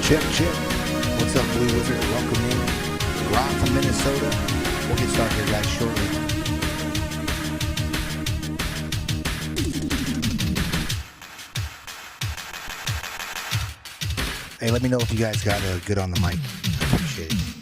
Check, check. What's up, Blue Wizard? Welcome in. Rob from Minnesota. We'll get started here, guys, shortly. Hey, let me know if you guys got good on the mic. I appreciate it.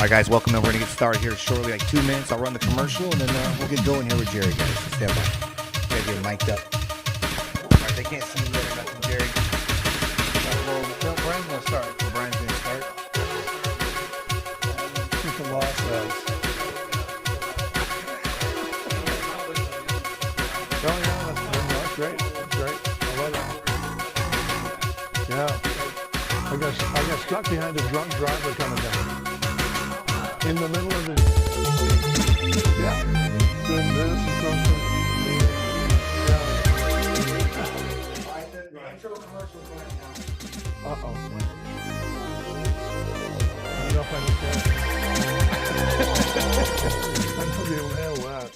All right, guys, welcome in. We're going to get started here shortly, like 2 minutes. I'll run the commercial, and then we'll get going here with Jerry, guys. So stand by. Gotta get mic'd up. All right, they can't see me yet or nothing, Jerry. No, Brian's going to start. Brian's going to start. That's what the law says. Oh, yeah, that's great. That's great. I love it. Yeah. I got stuck behind a drunk driver coming down. In the middle of the yeah, doing this and something. Yeah. Uh-oh. I don't know if I understand. I'm gonna be able to handle that.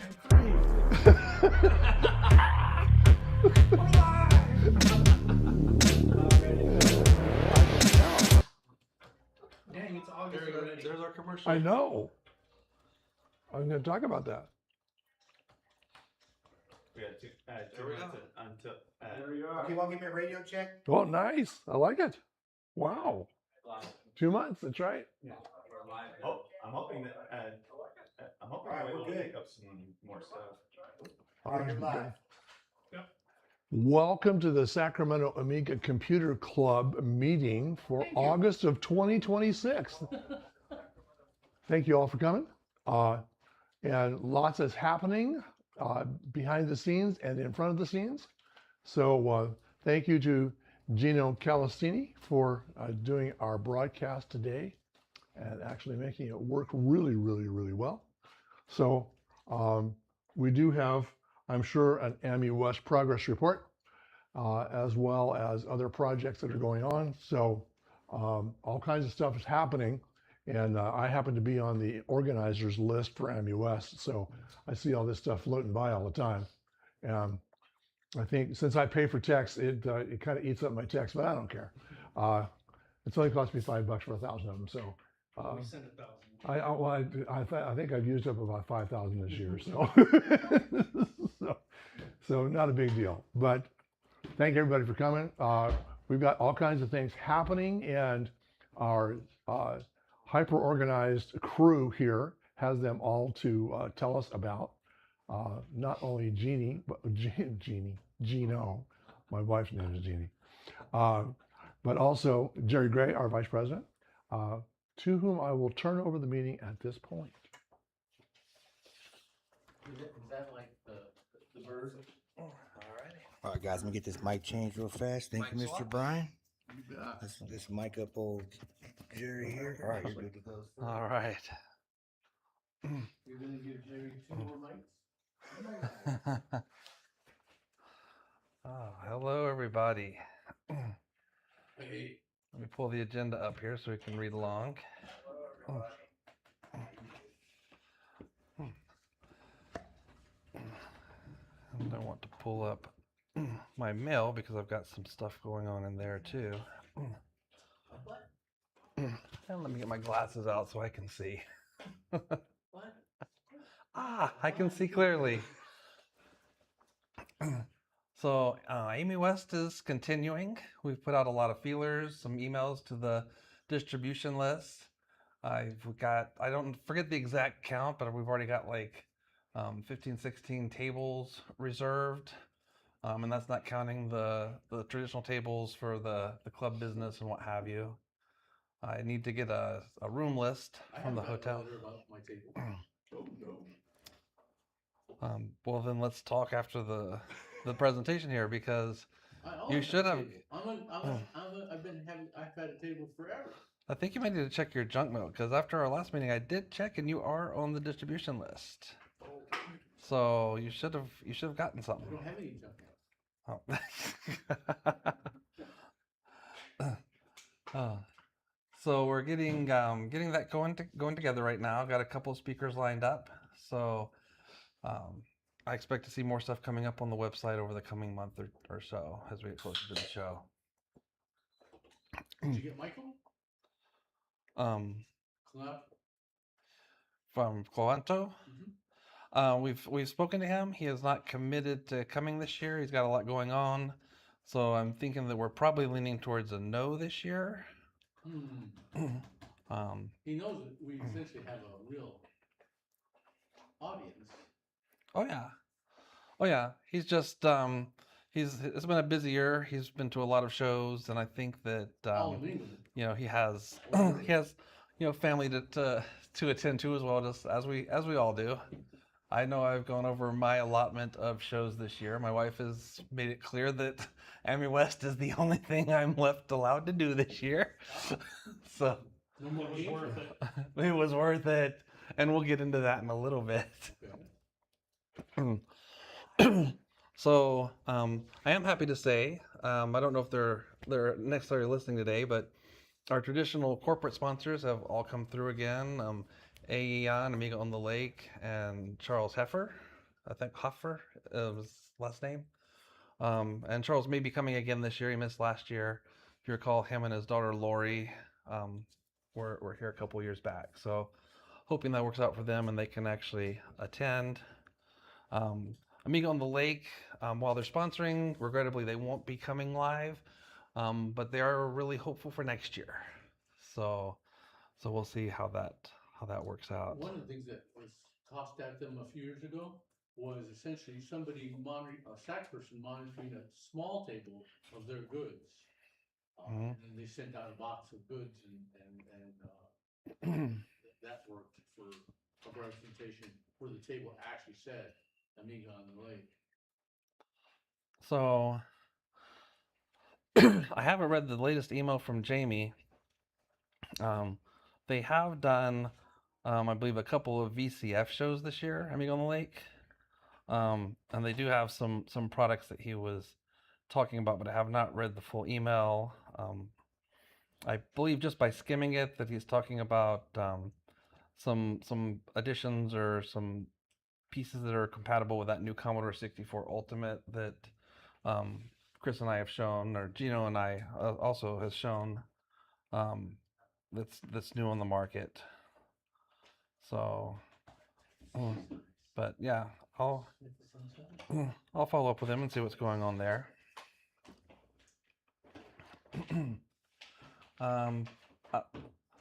Dang, it's August already. There's our commercial. I know. I'm going to talk about that. We got 2 minutes until. There we are. Okay, want to give me a radio check? Well, nice. I like it. Wow. 2 months. That's right. Yeah. Oh, I'm hoping that. I'm hoping we'll pick up some more stuff. All right, you're live. Welcome to the Sacramento Amiga Computer Club meeting for August of 2026. Thank you all for coming. And lots is happening behind the scenes and in front of the scenes. So thank you to Gino for doing our broadcast today and actually making it work really, really, really well. So we do have, I'm sure, an AmiWest progress report, as well as other projects that are going on. So all kinds of stuff is happening. And I happen to be on the organizers list for AmiWest. So I see all this stuff floating by all the time. And I think since I pay for text, it kind of eats up my text, but I don't care. It's only cost me $5 for 1,000 of them. So We sent 1,000. I think I've used up about 5,000 this year. So, so not a big deal. But thank everybody for coming. We've got all kinds of things happening, and our hyper-organized crew here has them all to tell us about. Not only Gino, my wife's name is Jeannie, but also Jerry Gray, our vice president, to whom I will turn over the meeting at this point. Is that like the bird? All right, guys, let me get this mic changed real fast. Thank you, Mr. Brian. This mic up old Jerry here. All right, you're good to go. All right. You're going to give Jerry 2 more mics? Oh, hello, everybody. Hey. Let me pull the agenda up here so we can read along. And I want to pull up my mail because I've got some stuff going on in there too. And let me get my glasses out so I can see. What? I can see clearly. So AmiWest is continuing. We've put out a lot of feelers, some emails to the distribution list. I don't forget the exact count, but we've already got like 15, 16 tables reserved. And that's not counting the traditional tables for the club business and what have you. I need to get a room list from the hotel. About my table. Oh, no. Well, then let's talk after the presentation here, because you should have. I've had a table forever. I think you might need to check your junk mail, because after our last meeting, I did check, and you are on the distribution list. So you should have gotten something. I don't have any junk mail. Oh. So we're getting that going together right now. Got a couple of speakers lined up. So I expect to see more stuff coming up on the website over the coming month or so as we get closer to the show. Did you get Michael? From Quanto. Mm-hmm. We've spoken to him. He is not committed to coming this year. He's got a lot going on. So I'm thinking that we're probably leaning towards a no this year. He knows that we essentially have a real audience. Oh yeah. Oh yeah. He's just it's been a busy year. He's been to a lot of shows, and I think that All in England. you know, he has he has, you know, family to attend to as well, just as we all do. I know I've gone over my allotment of shows this year. My wife has made it clear that AmiWest is the only thing I'm left allowed to do this year. So No more It was games. worth it. it was worth it, and we'll get into that in a little bit. So I am happy to say, I don't know if they're necessarily listening today, but our traditional corporate sponsors have all come through again. AEON, Amiga on the Lake, and Charles Heffer. I think Hoffer was his last name. And Charles may be coming again this year. He missed last year. If you recall, him and his daughter Lori were here a couple years back. So hoping that works out for them and they can actually attend. Amiga on the Lake, while they're sponsoring, regrettably they won't be coming live, but they are really hopeful for next year. So we'll see how that works out. One of the things that was tossed at them a few years ago was essentially somebody monitoring, a SACC person monitoring a small table of their goods. Mhm. And then they sent out a box of goods and that worked for a representation where the table actually said Amiga on the Lake. So I haven't read the latest email from Jamie. They have done, I believe, a couple of VCF shows this year, Amiga on the Lake. And they do have some products that he was talking about, but I have not read the full email. I believe just by skimming it that he's talking about some additions or some pieces that are compatible with that new Commodore 64 Ultimate that Chris and I have shown, or Gino and I also has shown, that's new on the market. So, but yeah, I'll follow up with him and see what's going on there.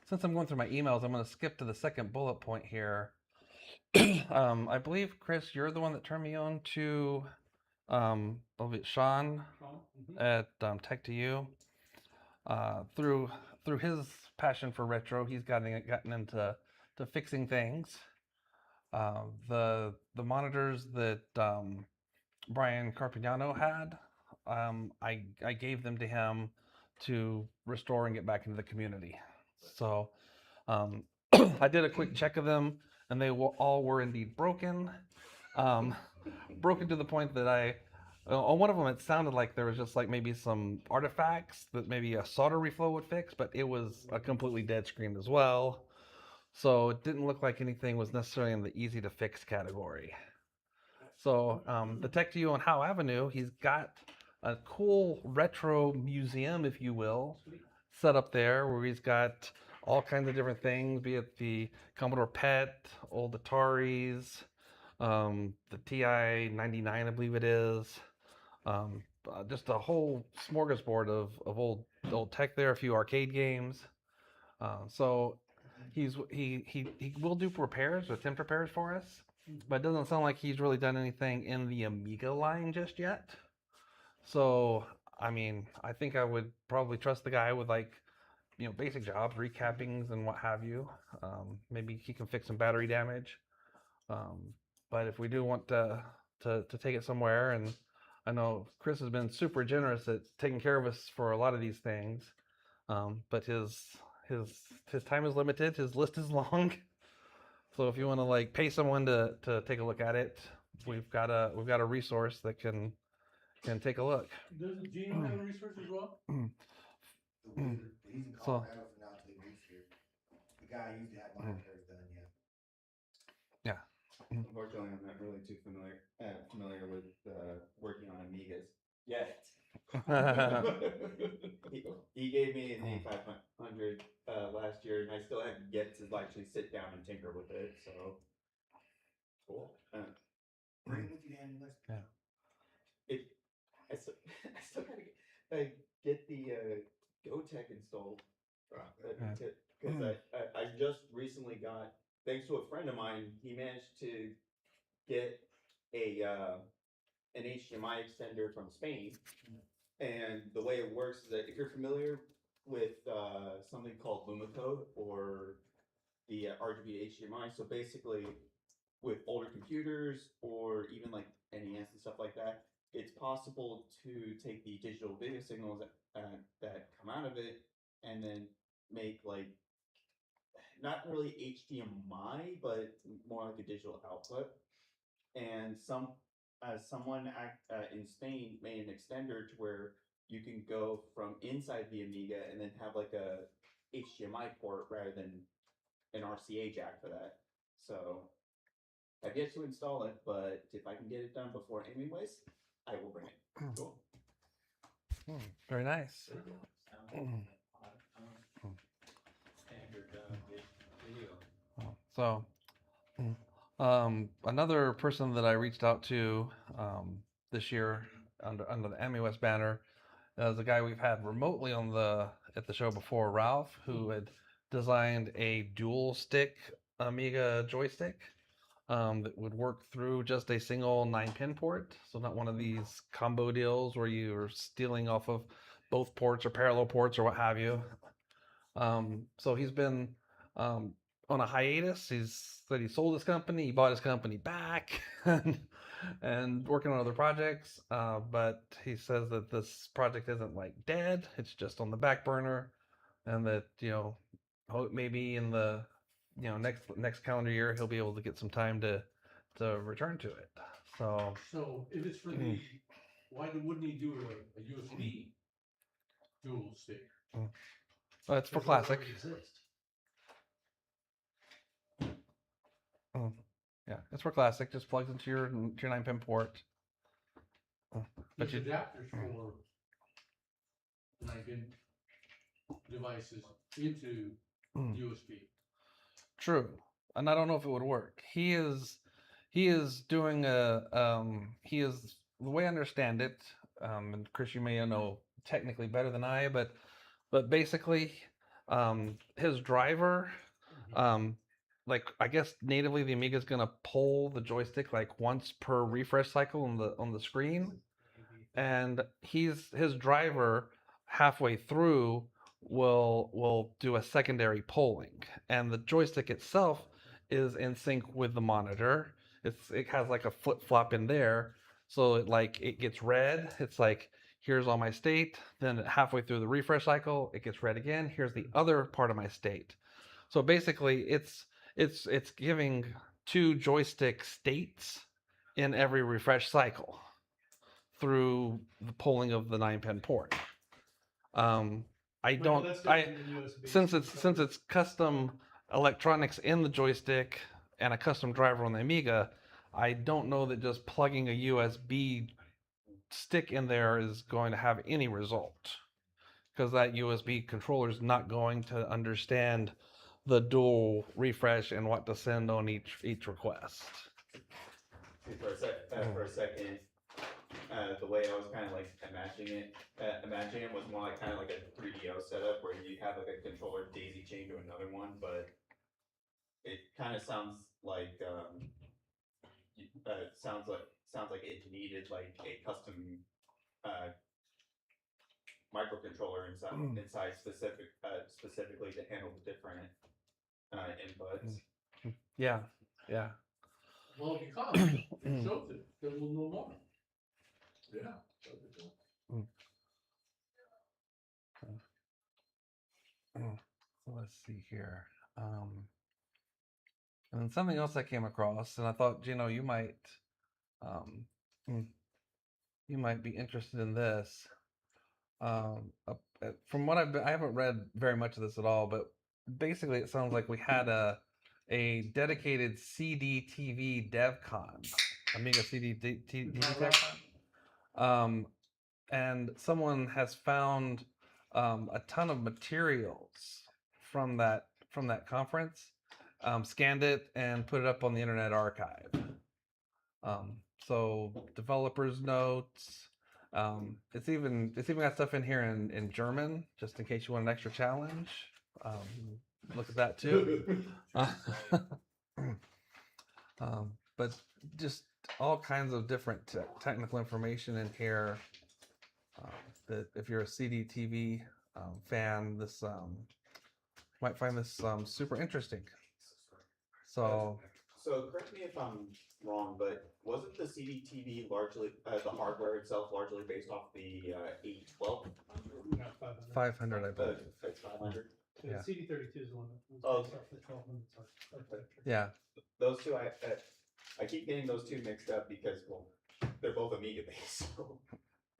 Since I'm going through my emails, I'm going to skip to the second bullet point here. I believe, Chris, you're the one that turned me on to Sean at Tech2U. Through his passion for retro, he's gotten into fixing things. The monitors that Brian Carpignano had, I gave them to him to restore and get back into the community. So I did a quick check of them, and they all were indeed broken. Broken to the point that on one of them, it sounded like there was just like maybe some artifacts that maybe a solder reflow would fix, but it was a completely dead screen as well. So it didn't look like anything was necessarily in the easy to fix category. So the Tech2U on Howe Avenue, he's got a cool retro museum, if you will, set up there where he's got all kinds of different things, be it the Commodore PET, old Ataris, the TI-99, I believe it is. Just a whole smorgasbord of old tech there, a few arcade games. So he will do repairs or attempt repairs for us, but it doesn't sound like he's really done anything in the Amiga line just yet. So I mean, I think I would probably trust the guy with, like, you know, basic jobs, recappings and what have you. Maybe he can fix some battery damage. But if we do want to take it somewhere, and I know Chris has been super generous at taking care of us for a lot of these things, but his time is limited. His list is long. So if you want to like pay someone to take a look at it, we've got a resource that can take a look. Doesn't Gino have a resource as well? He's in Colorado for now till he moves here. The guy used to have monitors done, yeah. Unfortunately, I'm not really too familiar with working on Amigas yet. He gave me an 8500 last year, and I still haven't yet to actually sit down and tinker with it. So cool. Bring it with you to AmiWest. Yeah. I still gotta get the GoTech installed. because I just recently got, thanks to a friend of mine, he managed to get an HDMI extender from Spain. And the way it works is that if you're familiar with something called Lumicode or the RGB HDMI, so basically with older computers or even like NES and stuff like that, it's possible to take the digital video signals that come out of it and then make like, not really HDMI, but more like a digital output. And someone in Spain made an extender to where you can go from inside the Amiga and then have like a HDMI port rather than an RCA jack for that. So I've yet to install it, but if I can get it done before AmiWest, I will bring it. Cool. Very nice. Standard video. So, another person that I reached out to this year under the AmiWest banner is a guy we've had remotely at the show before, Ralph, who had designed a dual stick Amiga joystick that would work through just a single 9-pin port. So not one of these combo deals where you're stealing off of both ports or parallel ports or what have you. So he's been on a hiatus. He's said he sold his company, he bought his company back, and working on other projects. But he says that this project isn't like dead; it's just on the back burner, and that maybe in the next calendar year he'll be able to get some time to return to it. So if it's for the, why wouldn't he do a USB dual stick? Well, it's for classic. Yeah, it's for classic. Just plugs into your 9-pin port. But There's adapters for 9-pin devices into USB. True, and I don't know if it would work. He is doing the way I understand it, and Chris, you may know technically better than I, but basically, his driver, like I guess natively the Amiga is gonna pull the joystick like once per refresh cycle on the screen, and his driver halfway through will do a secondary polling, and the joystick itself is in sync with the monitor. It has like a flip flop in there, so it gets red. It's like, here's all my state. Then halfway through the refresh cycle, it gets red again. Here's the other part of my state. So basically, it's giving 2 joystick states in every refresh cycle through the polling of the 9-pin port. Since it's custom electronics in the joystick and a custom driver on the Amiga, I don't know that just plugging a USB stick in there is going to have any result, because that USB controller is not going to understand the dual refresh and what to send on each request. For a second, the way I was kind of like imagining it was more like kind of like a 3DO setup where you have like a controller daisy chain to another one, but it kind of sounds like it needed like a custom microcontroller inside specifically to handle the different inputs. Yeah. Well, because it shows it, then we'll know more. Yeah. So let's see here. And then something else I came across, and I thought, Gino, you might be interested in this. From what I haven't read very much of this at all, but basically it sounds like we had a dedicated CDTV DevCon, Amiga CDTV DevCon, and someone has found a ton of materials from that conference, scanned it and put it up on the Internet Archive. So developers notes. It's even got stuff in here in German, just in case you want an extra challenge. look at that too. But just all kinds of different technical information in here. That if you're a CDTV fan, this might find this super interesting. So correct me if I'm wrong, but wasn't the CDTV largely, the hardware itself largely based off the 812? 500, I believe. It's 500? Yeah. CD32 is the one that was Oh, based off the 1200 architecture. Yeah. Those two, I keep getting those two mixed up because, well, they're both Amiga based, so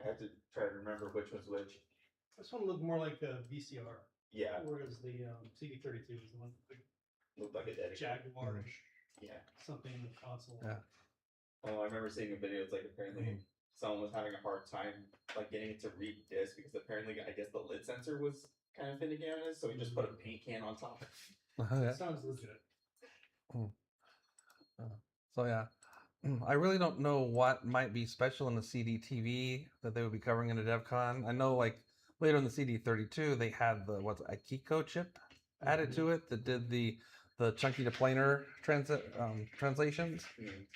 I have to try to remember which one's which. This one looked more like a VCR, Yeah, whereas the CD32 is the one with looked like a the dedicated. Jaguar-ish Yeah. something in the console. Yeah. Oh, I remember seeing a video. It's like apparently someone was having a hard time like getting it to read disk because apparently I guess the lid sensor was kind of finicky on it, so he just put a paint can on top. Yeah. Sounds legit. So yeah, I really don't know what might be special in the CDTV that they would be covering in a DevCon. I know like later in the CD32 they had the a Kiko chip added to it that did the chunky to planar translations.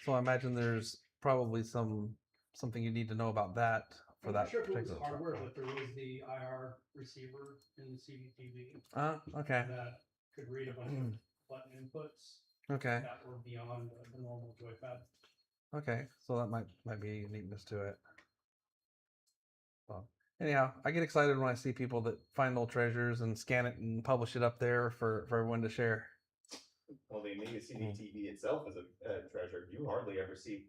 So I imagine there's probably something you need to know about that for I'm that not sure if it was particular hardware, software. but there was the IR receiver in the CDTV Okay. that could read a bunch of button inputs Okay. that were beyond the normal joypad. Okay. So that might be uniqueness to it. Well, anyhow, I get excited when I see people that find old treasures and scan it and publish it up there for everyone to share. Well, the Amiga CDTV itself is a treasure. You hardly ever see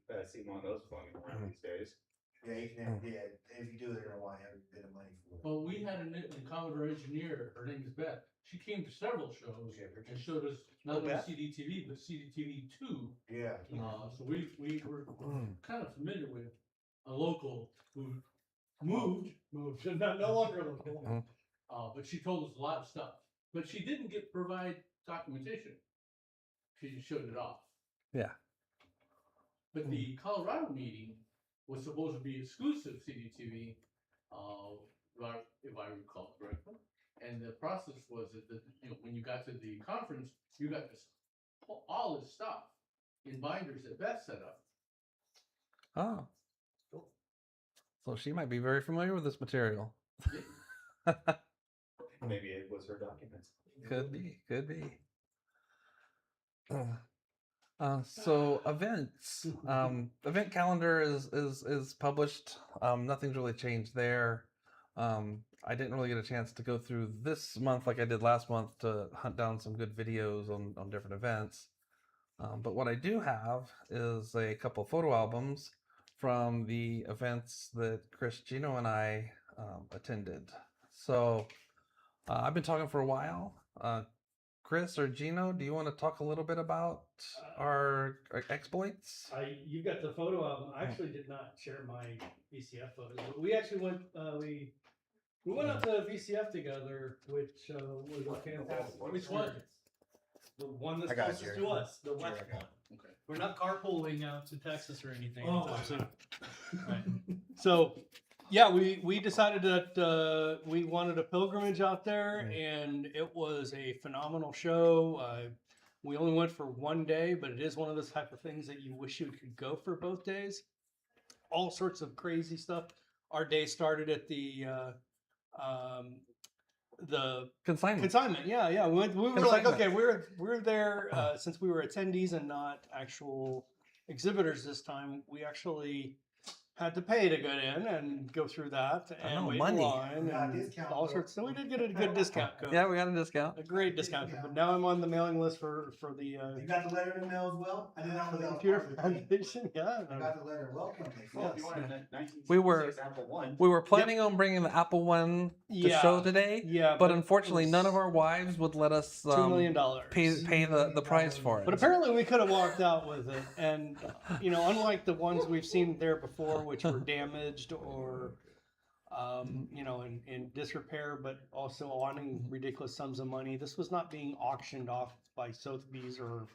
one of those floating around these days. Yeah, you can never, yeah, if you do it, you're gonna want every bit of money for it. Well, we had a Commodore engineer, her name is Beth. She came to several shows and showed us not only Beth? CDTV, but CDTV2. Yeah. So we were kind of familiar with a local who moved, No longer local. but she told us a lot of stuff. But she didn't provide documentation. She just showed it off. Yeah. But the Colorado meeting was supposed to be exclusive CDTV, if I recall correctly. And the process was that when you got to the conference, you got this all this stuff in binders that Beth set up. Oh. So she might be very familiar with this material. Maybe it was her documents. Could be. So events, event calendar is published. Nothing's really changed there. I didn't really get a chance to go through this month like I did last month to hunt down some good videos on different events. But what I do have is a couple of photo albums from the events that Chris, Gino, and I attended. So I've been talking for a while. Chris or Gino, do you want to talk a little bit about our exploits? You've got the photo album. I actually did not share my VCF photos, but we actually went. We went up to VCF together, which was a fantastic. Which one? The one that's I got closest Jerry. to us, the Jerry, west I got one. Okay. We're not carpooling out to Texas or anything. Oh, anytime soon. Right. So, yeah, we decided that we wanted a pilgrimage out there, and it was a phenomenal show. We only went for one day, but it is one of those type of things that you wish you could go for both days. All sorts of crazy stuff. Our day started at the consignment. Yeah. We were like, Consignment. okay, we're there since we were attendees and not actual exhibitors this time. We actually had to pay to get in and go through that I and know, wait in money. line Yeah, and discount all code. sorts. So we did get a good discount code. Yeah, we got a discount. A great discount code. But now I'm on the mailing list for the You got the letter in the mail as well? I did not for know the that was computer part of the thing. foundation. Yeah. I got the letter. Welcome. Well, if you wanted a 1966 We were- Apple One. We were planning on bringing the Apple One to Yeah. show today, Yeah, but it unfortunately, was none of our wives would let us $2 million. pay the price for it. But apparently we could have walked out with it. And, unlike the ones we've seen there before, which were damaged or, in disrepair, but also wanting ridiculous sums of money, this was not being auctioned off by Sotheby's or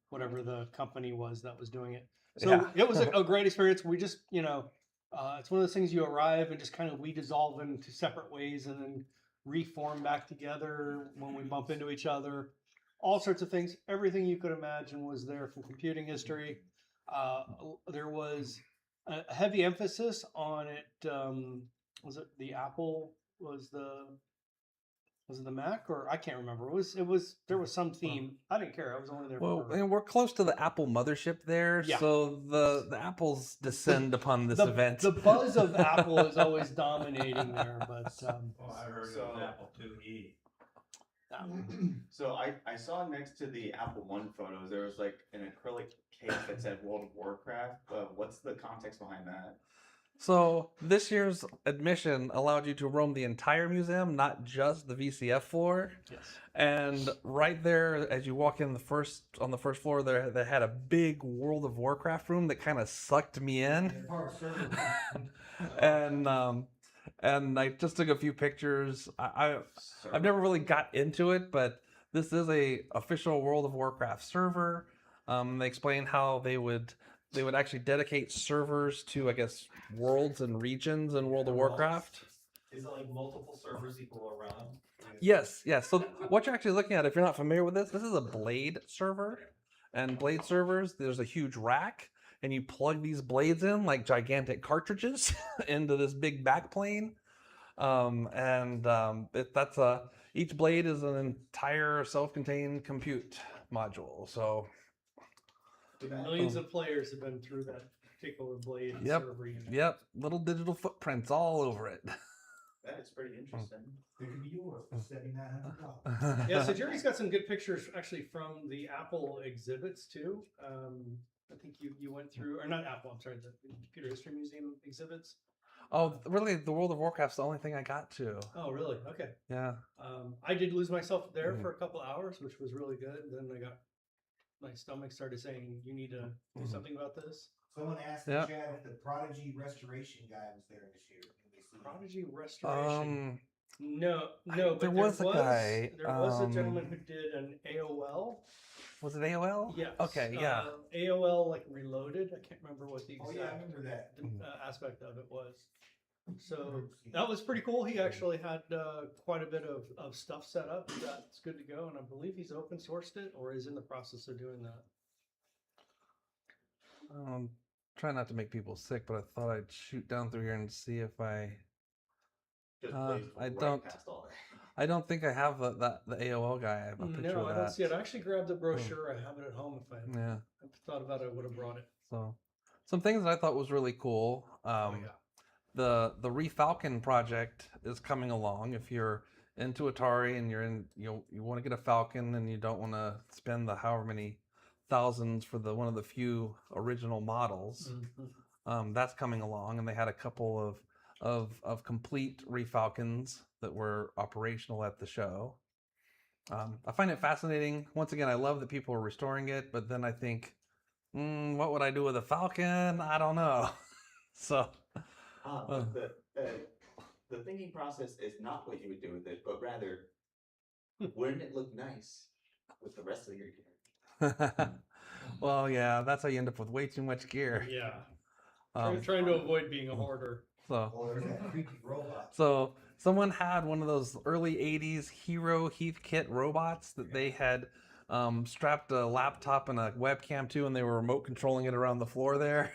whatever the company was that was doing it. So Yeah. it was a great experience. We just, it's one of those things you arrive and just kind of we dissolve into separate ways and then reform back together when we bump into each other. All sorts of things. Everything you could imagine was there from computing history. There was a heavy emphasis on it. Was it the Apple? Was it the Mac, or I can't remember. There was some theme. I didn't care. I was only there Well, for and we're close to the Apple mothership there, Yeah. so the apples descend upon this event. The buzz of Apple is always dominating there, but I heard So- it was Apple IIe. So I saw next to the Apple One photos, there was like an acrylic case that said World of Warcraft. What's the context behind that? So this year's admission allowed you to roam the entire museum, not just the VCF floor. yes. And right there, as you walk in on the first floor, there they had a big World of Warcraft room that kind of sucked me in. And I just took a few pictures. I've never really got into it, but this is a official World of Warcraft server. They explain how they would actually dedicate servers to, I guess, worlds and regions in World of Warcraft. Is it like multiple servers equal around? Yes, yes. So what you're actually looking at, if you're not familiar with this is a Blade server. And Blade servers, there's a huge rack, and you plug these blades in like gigantic cartridges into this big backplane. Each blade is an entire self-contained compute module. So Millions of players have been through that particular Blade Yep. server unit. Yep, little digital footprints all over it. That is pretty interesting. It could be yours for $7,900. Yeah, so Jerry's got some good pictures actually from the Apple exhibits too. I think you went through, or not Apple, I'm sorry, the Computer History Museum exhibits. Oh, really? The World of Warcraft's the only thing I got to. Oh, really? Okay. Yeah. I did lose myself there for a couple hours, which was really good. Then my stomach started saying, you need to do something about this. Someone asked Yeah. in chat if the Prodigy restoration guy was there this year. Can we see? Prodigy Restoration. No, I- but there was a guy, There was a gentleman who did an AOL. Was it AOL? Yes. Okay, yeah. AOL like Reloaded. I can't remember what the Oh exact yeah, I remember that. aspect of it was. So that was pretty cool. He actually had quite a bit of stuff set up. That's good to go, and I believe he's open sourced it or is in the process of doing that. Try not to make people sick, but I thought I'd shoot down through here and see if I. Just Uh, blazed I right don't- past all that. I don't think I have the AOL guy. I have a picture No, of I that. don't see it. I actually grabbed the brochure. I have it at home. If I Yeah. thought about it, I would have brought it. So, some things that I thought was really cool. The ReFalcon project is coming along. If you're into Atari and you want to get a Falcon and you don't want to spend the however many thousands for one of the few original models, that's coming along. And they had a couple of complete ReFalcons that were operational at the show. I find it fascinating. Once again, I love that people are restoring it, but then I think, what would I do with a Falcon? I don't know. So. But the thinking process is not what you would do with it, but rather, wouldn't it look nice with the rest of your gear? Well, yeah, that's how you end up with way too much gear. Yeah. Um, Trying to avoid being a hoarder. so, Oh, there's that creepy robot. so someone had one of those early '80s Hero Heathkit robots that they had strapped a laptop and a webcam to, and they were remote controlling it around the floor there.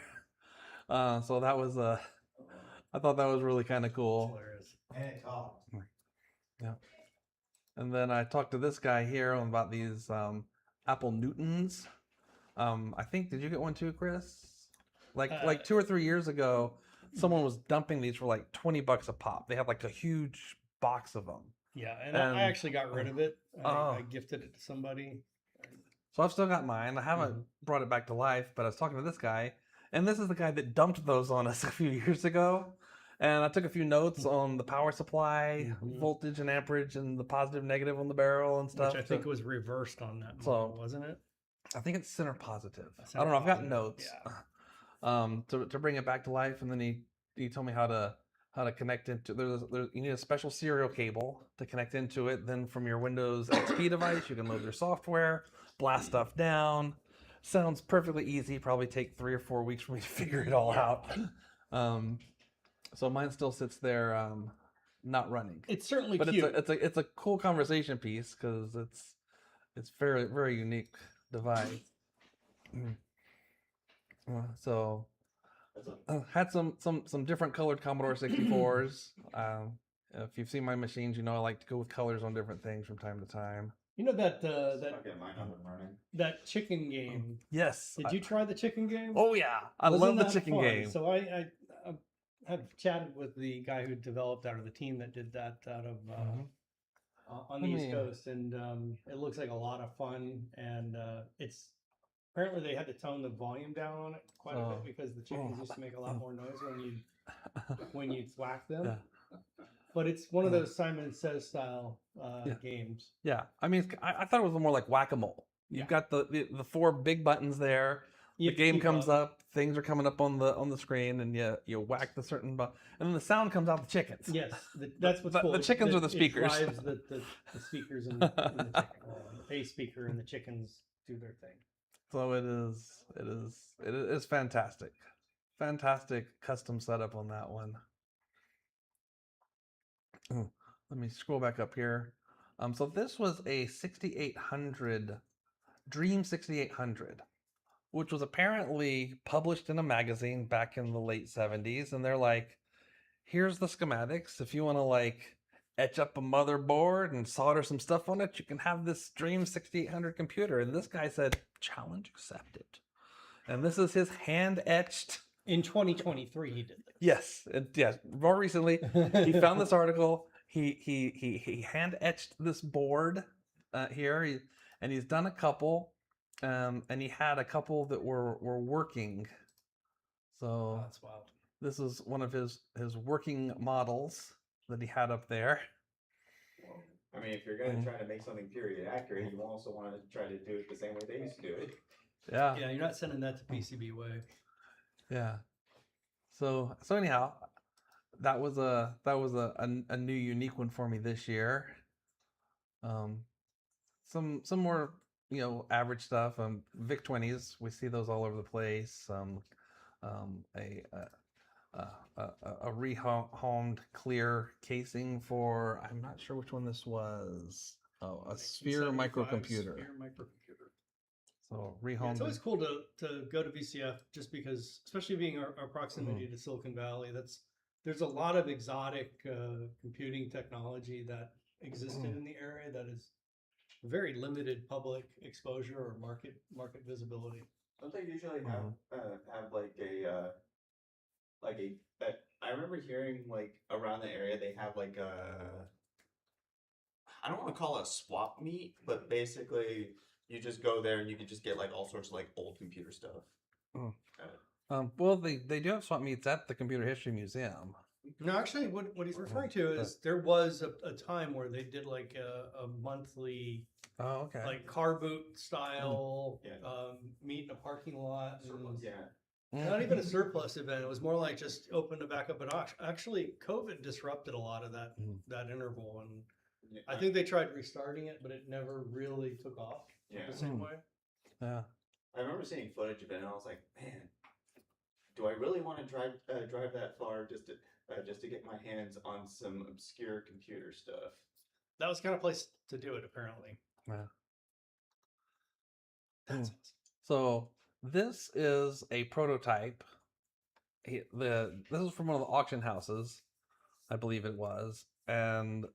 So that was I thought that was really kind of cool. Hilarious. And it talks. Yeah. And then I talked to this guy here about these Apple Newtons. I think, did you get one too, Chris? Like 2 or 3 years ago, someone was dumping these for like $20 a pop. They had like a huge box of them. Yeah, and And- I actually got rid of it. I Oh. gifted it to somebody. So I've still got mine. I haven't brought it back to life, but I was talking to this guy, and this is the guy that dumped those on us a few years ago. And I took a few notes on the power supply, voltage and amperage, and the positive, negative on the barrel and stuff. Which I think was reversed on that So- model, wasn't it? I think it's center positive. Center I don't know. I've got positive, notes. yeah. To bring it back to life, and then he told me how to connect into. There's you need a special serial cable to connect into it. Then from your Windows XP device, you can load your software, blast stuff down. Sounds perfectly easy. Probably take 3 or 4 weeks for me to figure it all out. So mine still sits there not running. It's certainly But cute. it's a cool conversation piece because it's very unique device. So had some different colored Commodore 64s. If you've seen my machines, you know I like to go with colors on different things from time to time. You know that I'll get mine up and running. that chicken game. Yes. Did you try the chicken game? Oh yeah, I Wasn't love the that chicken fun? game. So I had chatted with the guy who developed that, or the team that did that out of on the East Coast, and it looks like a lot of fun. And it's apparently they had to tone the volume down on it quite a bit because the chickens used to make a lot more noise when you thwack them. Yeah. But it's one of those Simon Says style games. Yeah, I mean, I thought it was more like whack-a-mole. You've got the 4 big buttons there. You The have to game keep comes up, things are coming up on the screen, and you whack the certain button, and then the sound comes out the chickens. Yes, that's what's cool. The chickens are the speakers. It drives the speakers in the chicken. A speaker and the chickens do their thing. So it is fantastic. Fantastic custom setup on that one. Let me scroll back up here. So this was a 6800 Dream 6800, which was apparently published in a magazine back in the late 70s, and they're like, here's the schematics. If you want to like etch up a motherboard and solder some stuff on it, you can have this Dream 6800 computer. And this guy said, challenge accepted. And this is his hand etched. In 2023, he did this. Yes, yes. More recently, he found this article. He hand etched this board here, and he's done a couple, and he had a couple that were working. So That's wild. this is one of his working models that he had up there. I mean, if you're going to try to make something period accurate, you also want to try to do it the same way they used to do it. Yeah. Yeah, you're not sending that to PCBWay. Yeah. So anyhow, that was a new unique one for me this year. Some more average stuff. VIC 20s, we see those all over the place. A rehomed clear casing for, I'm not sure which one this was. Oh, a Sphere microcomputer. Sphere microcomputer. So Yeah, rehomed. it's always cool to go to VCF just because, especially being our proximity to Silicon Valley, there's a lot of exotic computing technology that existed in the area that is very limited public exposure or market visibility. Don't they usually have like a I remember hearing like around the area they have like I don't want to call it a swap meet, but basically you just go there and you can just get like all sorts of like old computer stuff. Well, they do have swap meets at the Computer History Museum. No, actually, what he's referring to is there was a time where they did like a monthly like car boot style meet in a parking lot. Surplus, Not even a surplus event. It was more like just open to back up an auction. Actually, COVID disrupted a lot of that interval, and I think they tried restarting it, but it never really took off the same way. Yeah. I remember seeing footage of it, and I was like, man, do I really want to drive that far just to get my hands on some obscure computer stuff? That was the kind of place to do it, apparently. Yeah. That's So this is a prototype. This is from one of the auction houses, I believe it was, and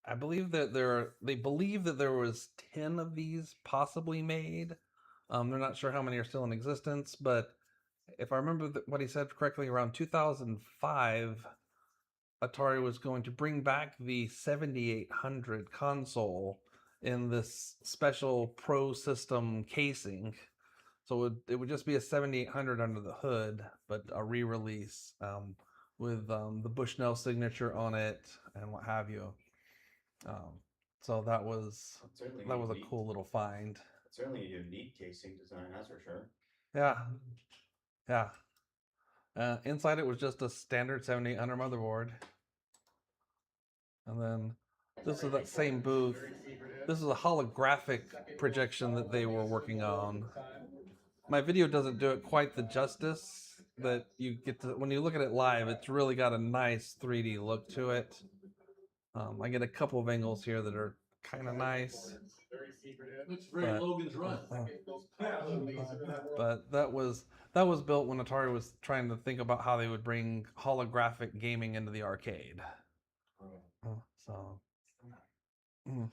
I believe that they believe that there was 10 of these possibly made. They're not sure how many are still in existence, but if I remember what he said correctly, around 2005, Atari was going to bring back the 7800 console in this special Pro System casing. So it would just be a 7800 under the hood, but a re-release with the Bushnell signature on it and what have you. So that was a cool little find. Certainly a unique casing design, that's for sure. Yeah. Yeah. Inside it was just a standard 7800 motherboard. And then this is that same booth. This is a holographic projection that they were working on. My video doesn't do it quite the justice that you get to when you look at it live. It's really got a nice 3D look to it. I get a couple of angles here that are kind of nice. Looks very But- Logan's Run. But that was built when Atari was trying to think about how they would bring holographic gaming into the arcade. So, and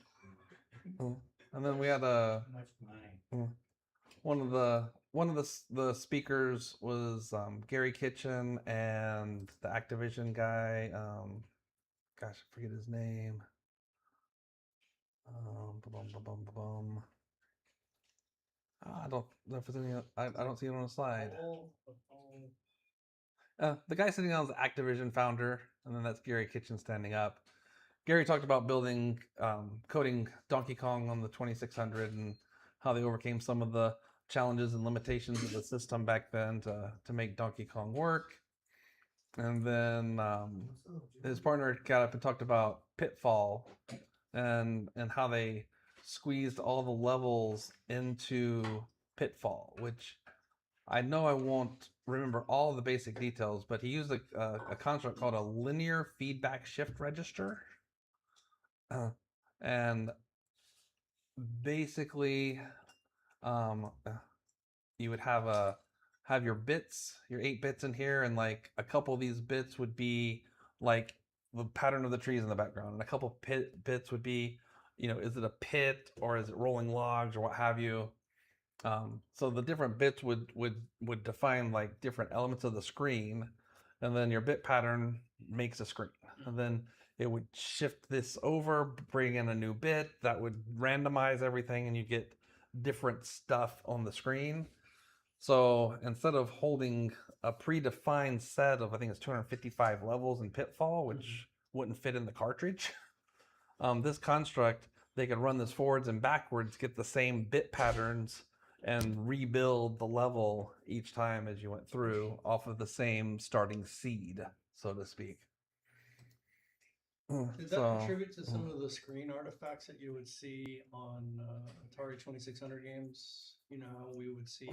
then we had one of the speakers was Gary Kitchen and the Activision guy. Gosh, I forget his name. I don't know if there's any. I don't see it on the slide. The guy sitting down is the Activision founder, and then that's Gary Kitchen standing up. Gary talked about building, coding Donkey Kong on the 2600 and how they overcame some of the challenges and limitations of the system back then to make Donkey Kong work. And then his partner got up and talked about Pitfall and how they squeezed all the levels into Pitfall, which I know I won't remember all the basic details, but he used a construct called a linear feedback shift register. And basically, you would have your bits, your 8 bits in here, and like a couple of these bits would be like the pattern of the trees in the background, and a couple bits would be, is it a pit or is it rolling logs or what have you. So the different bits would define like different elements of the screen, and then your bit pattern makes a screen, and then it would shift this over, bring in a new bit that would randomize everything, and you get different stuff on the screen. So instead of holding a predefined set of, I think it's 255 levels in Pitfall, which wouldn't fit in the cartridge, this construct, they could run this forwards and backwards, get the same bit patterns, and rebuild the level each time as you went through off of the same starting seed, so to speak. Did that contribute to some of the screen artifacts that you would see on Atari 2600 games? We would see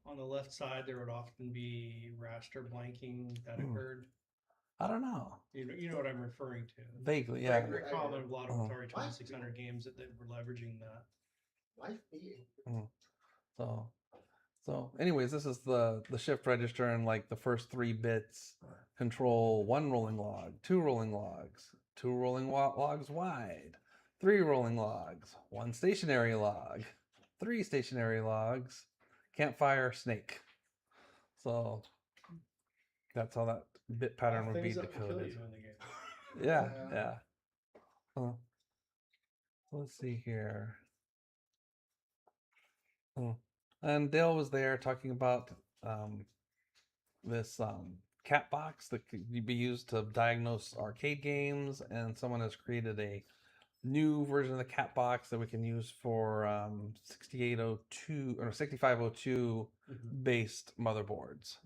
on the left side there would often be raster blanking that occurred. I don't know. You know what I'm referring to. Vaguely, yeah. Very common in a lot of Atari 2600 games that they were leveraging that. So anyways, this is the shift register, and like the first 3 bits control 1 rolling log, 2 rolling logs, 2 rolling logs wide, 3 rolling logs, 1 stationary log, 3 stationary logs, campfire, snake. So that's how that bit pattern would be Things that will kill decoded. you in the game. Yeah. Let's see here. And Dale was there talking about this cat box that could be used to diagnose arcade games, and someone has created a new version of the cat box that we can use for 6802 or 6502 based motherboards.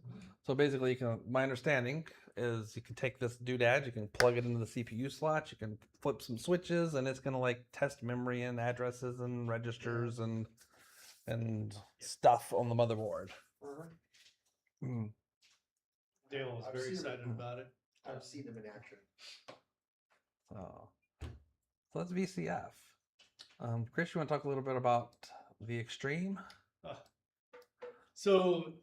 So basically, my understanding is you can take this doodad, you can plug it into the CPU slot, you can flip some switches, and it's going to like test memory and addresses and registers and stuff on the motherboard. Dale was very excited about it. I've seen them in action. So that's VCF. Chris, you want to talk a little bit about the Extreme? So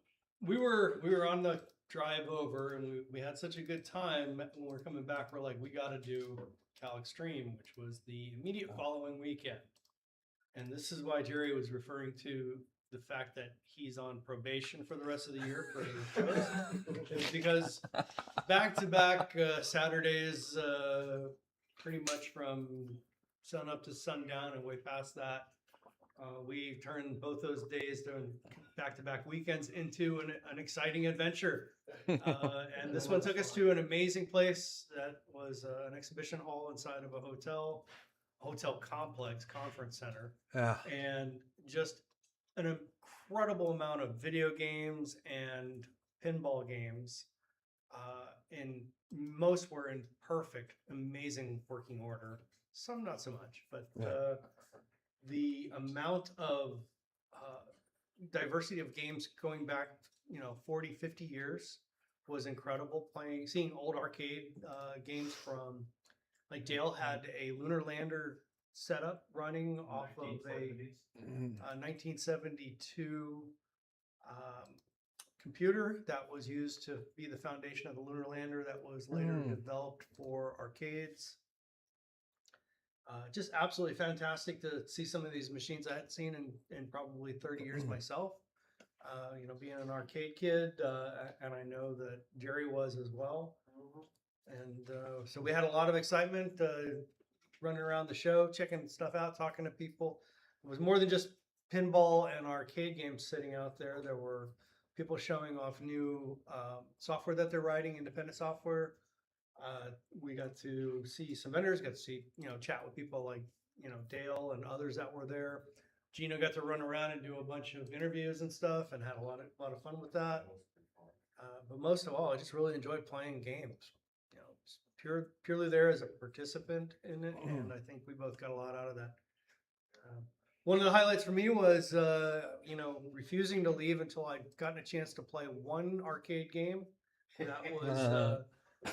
we were on the drive over, and we had such a good time. When we're coming back, we're like, we got to do Cal Extreme, which was the immediate following weekend. And this is why Jerry was referring to the fact that he's on probation for the rest of the year for the shows. Because back-to-back Saturdays, pretty much from sun up to sundown and way past that, we turned both those days to back-to-back weekends into an exciting adventure. And this one took us to an amazing place that was an exhibition hall inside of a hotel complex, conference center. Yeah. And just an incredible amount of video games and pinball games. And most were in perfect, amazing working order. Some not so much, but the amount of diversity of games going back, 40, 50 years was incredible. Seeing old arcade games from Like Dale had a lunar lander setup running off of a 1972 computer that was used to be the foundation of the lunar lander that was later developed for arcades. Just absolutely fantastic to see some of these machines I hadn't seen in probably 30 years myself. You know, being an arcade kid, and I know that Jerry was as well. And so we had a lot of excitement running around the show, checking stuff out, talking to people. It was more than just pinball and arcade games sitting out there. There were people showing off new software that they're writing, independent software. We got to see some vendors, got to see, you know, chat with people like, you know, Dale and others that were there. Gino got to run around and do a bunch of interviews and stuff and had a lot of fun with that. But most of all, I just really enjoyed playing games. You know, purely there as a participant in it, and I think we both got a lot out of that. One of the highlights for me was, you know, refusing to leave until I'd gotten a chance to play one arcade game. That was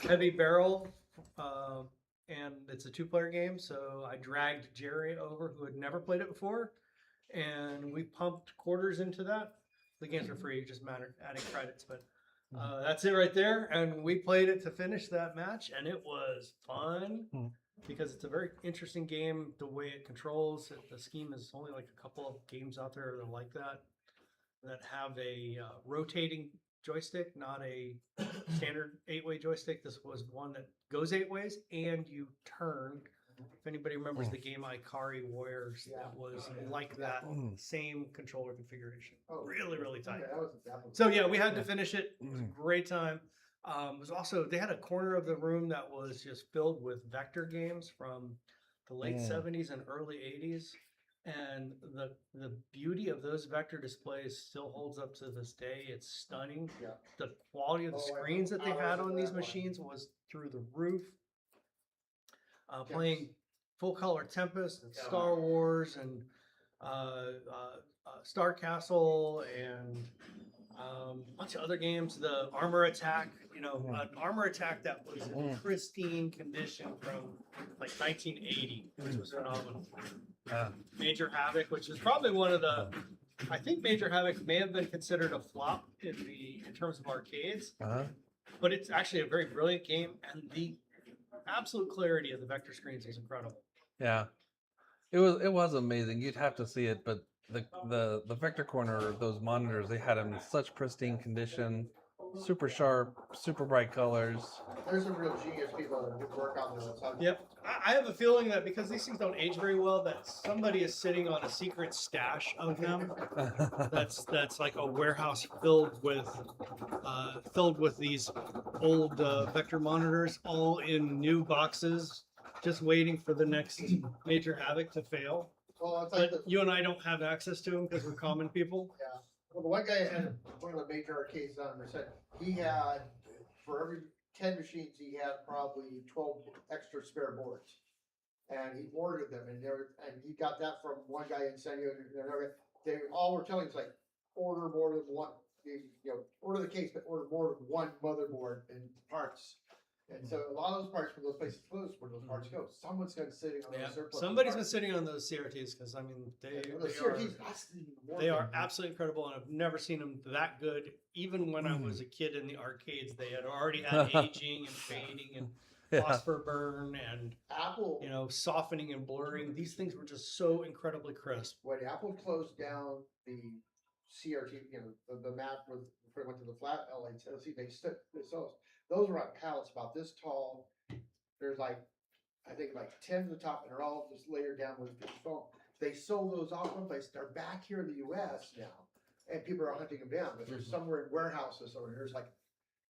Heavy Barrel, and it's a 2-player game. So I dragged Jerry over, who had never played it before, and we pumped quarters into that. The games were free, just mattered adding credits, but that's it right there. And we played it to finish that match, and it was fun because it's a very interesting game. The way it controls it, the scheme is only like a couple of games out there that are like that have a rotating joystick, not a standard 8-way joystick. This was one that goes 8 ways, and you turn. If anybody remembers the game Ikari Warriors, that was like that same controller configuration. Really, really tight. So yeah, we had to finish it. It was a great time. It was also, they had a corner of the room that was just filled with vector games from the late 70s and early 80s. And the beauty of those vector displays still holds up to this day. It's stunning. The quality of the screens that they had on these machines was through the roof. Playing full color Tempest and Star Wars and Star Castle and a bunch of other games. The Armor Attack, you know, an Armor Attack that was in pristine condition from like 1980, which was phenomenal. Major Havoc, which is probably one of the, I think Major Havoc may have been considered a flop in terms of arcades, but it's actually a very brilliant game, and the absolute clarity of the vector screens is incredible. Yeah, it was amazing. You'd have to see it, but the vector corner, those monitors, they had them in such pristine condition, super sharp, super bright colors. There's some real genius people that work on this. Yep, I have a feeling that because these things don't age very well, that somebody is sitting on a secret stash of them. that's like a warehouse filled with these old vector monitors, all in new boxes, just waiting for the next Major Havoc to fail. Well, it's like But you and I don't have access to them because we're common people. yeah. Well, the one guy had one of the major arcades on there said he had, for every 10 machines, he had probably 12 extra spare boards. And he ordered them, and he got that from one guy in San Diego. They all were telling us, like, order more than one, you know, order the case, but order more than one motherboard and parts. And so a lot of those parts, when those places close, where those parts go, someone's been sitting on those surplus. Somebody's been parts. sitting on those CRTs because I mean The CRTs, that's even more they are than- absolutely incredible, and I've never seen them that good. Even when I was a kid in the arcades, they had already had aging and fading and phosphor burn and Apple. you know, softening and blurring. These things were just so incredibly crisp. When Apple closed down the CRT, you know, the map before it went to the flat LATC, they sold those were on pallets about this tall. There's like, I think like 10 to the top, and they're all just layered down with foam. They sold those off one place. They're back here in the US now, and people are hunting them down, but they're somewhere in warehouses over here. There's like,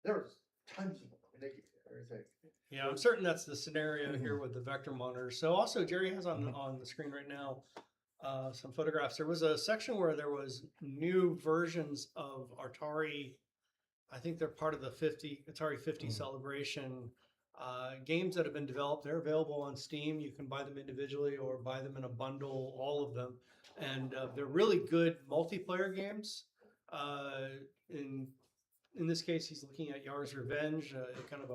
there's tons of them. And everything. Yeah, I'm certain that's the scenario here with the vector monitors. So also Jerry has on the screen right now some photographs. There was a section where there was new versions of Atari. I think they're part of the Atari 50 celebration games that have been developed. They're available on Steam. You can buy them individually or buy them in a bundle, all of them. And they're really good multiplayer games. In this case, he's looking at Yar's Revenge, kind of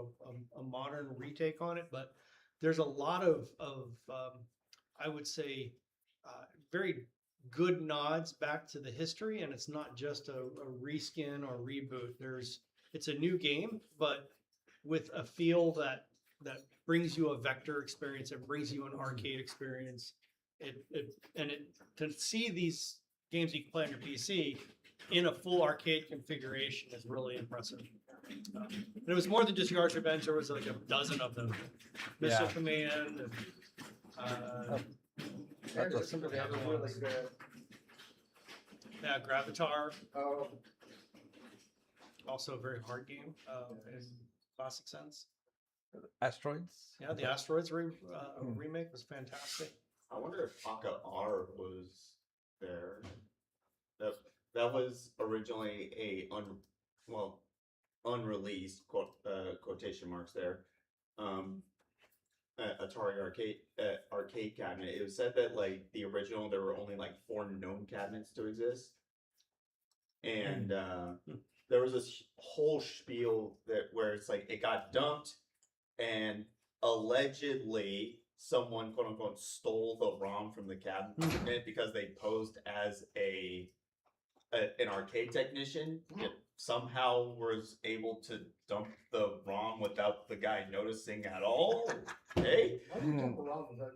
a modern retake on it, but there's a lot of I would say, very good nods back to the history, and it's not just a reskin or reboot. It's a new game, but with a feel that brings you a vector experience, it brings you an arcade experience. To see these games you can play on your PC in a full arcade configuration is really impressive. And it was more than just Yard's Revenge. There was like a dozen of them. Missile Yeah. Command. There's some of the other really good. Yeah, Gravatar. Oh, Also a very hard game in classic sense. Asteroids. Yeah, the Asteroids remake was fantastic. I wonder if Aka R was there. That was originally a unreleased quotation marks there. Atari arcade cabinet. It was said that like the original, there were only like 4 known cabinets to exist, and there was this whole spiel where it's like it got dumped, and allegedly someone quote unquote stole the ROM from the cabinet because they posed as an arcade technician. It somehow was able to dump the ROM without the guy noticing at all. Hey, why do you jump around with that?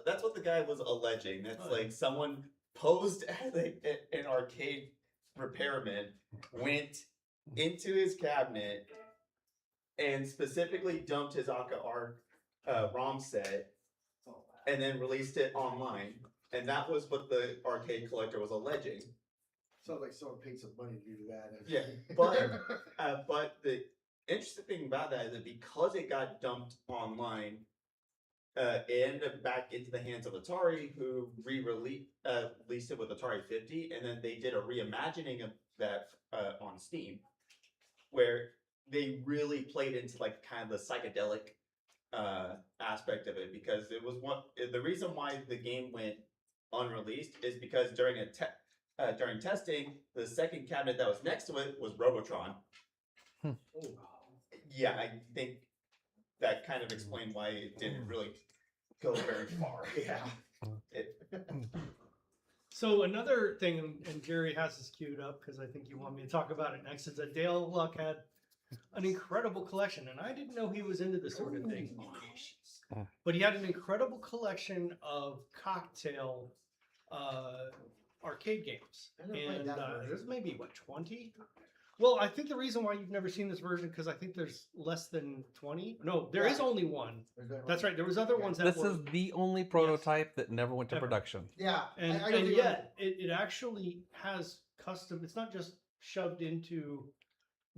that's what the guy was alleging. That's like someone posed as an arcade repairman, went into his cabinet and specifically dumped his Aka R ROM set and then released it online. And that was what the arcade collector was alleging. Sounds like someone paid some money to do that. Yeah, but the interesting thing about that is that because it got dumped online, it ended up back into the hands of Atari, who released it with Atari 50, and then they did a reimagining of that on Steam, where they really played into like kind of the psychedelic aspect of it, because it was the reason why the game went unreleased is because during testing, the second cabinet that was next to it was Robotron. Yeah, I think that kind of explained why it didn't really go very far. Yeah. So another thing, and Jerry has this queued up because I think you want me to talk about it next, is that Dale Luck had an incredible collection, and I didn't know he was into this sort of thing. But he had an incredible collection of cocktail arcade games, I never played and that version. there's maybe what 20. Well, I think the reason why you've never seen this version because I think there's less than 20. No, there is only one. That's right. There was other ones that This were. is the only prototype that never went to Ever. production. Yeah. And, I and do yet it actually has custom. It's not just shoved into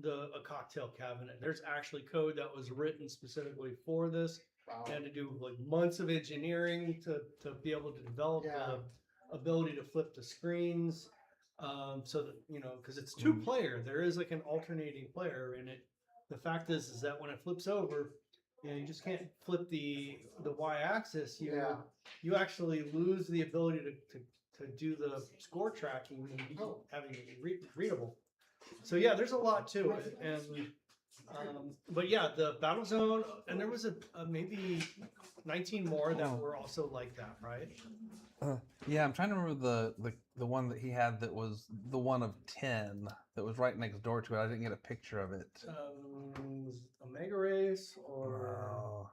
a cocktail cabinet. There's actually code that was written specifically for this. Wow. They had to do like months of engineering to be able to develop Yeah. the ability to flip the screens. So that, because it's 2-player, there is like an alternating player in it. The fact is that when it flips over, you just can't flip the y-axis. You actually lose the ability to do the score tracking and having it readable. So yeah, there's a lot to it, and but yeah, the Battle Zone, and there was a maybe 19 more that were also like that, right? Yeah, I'm trying to remember the one that he had that was the one of 10 that was right next door to it. I didn't get a picture of it. Was it a Mega Race or?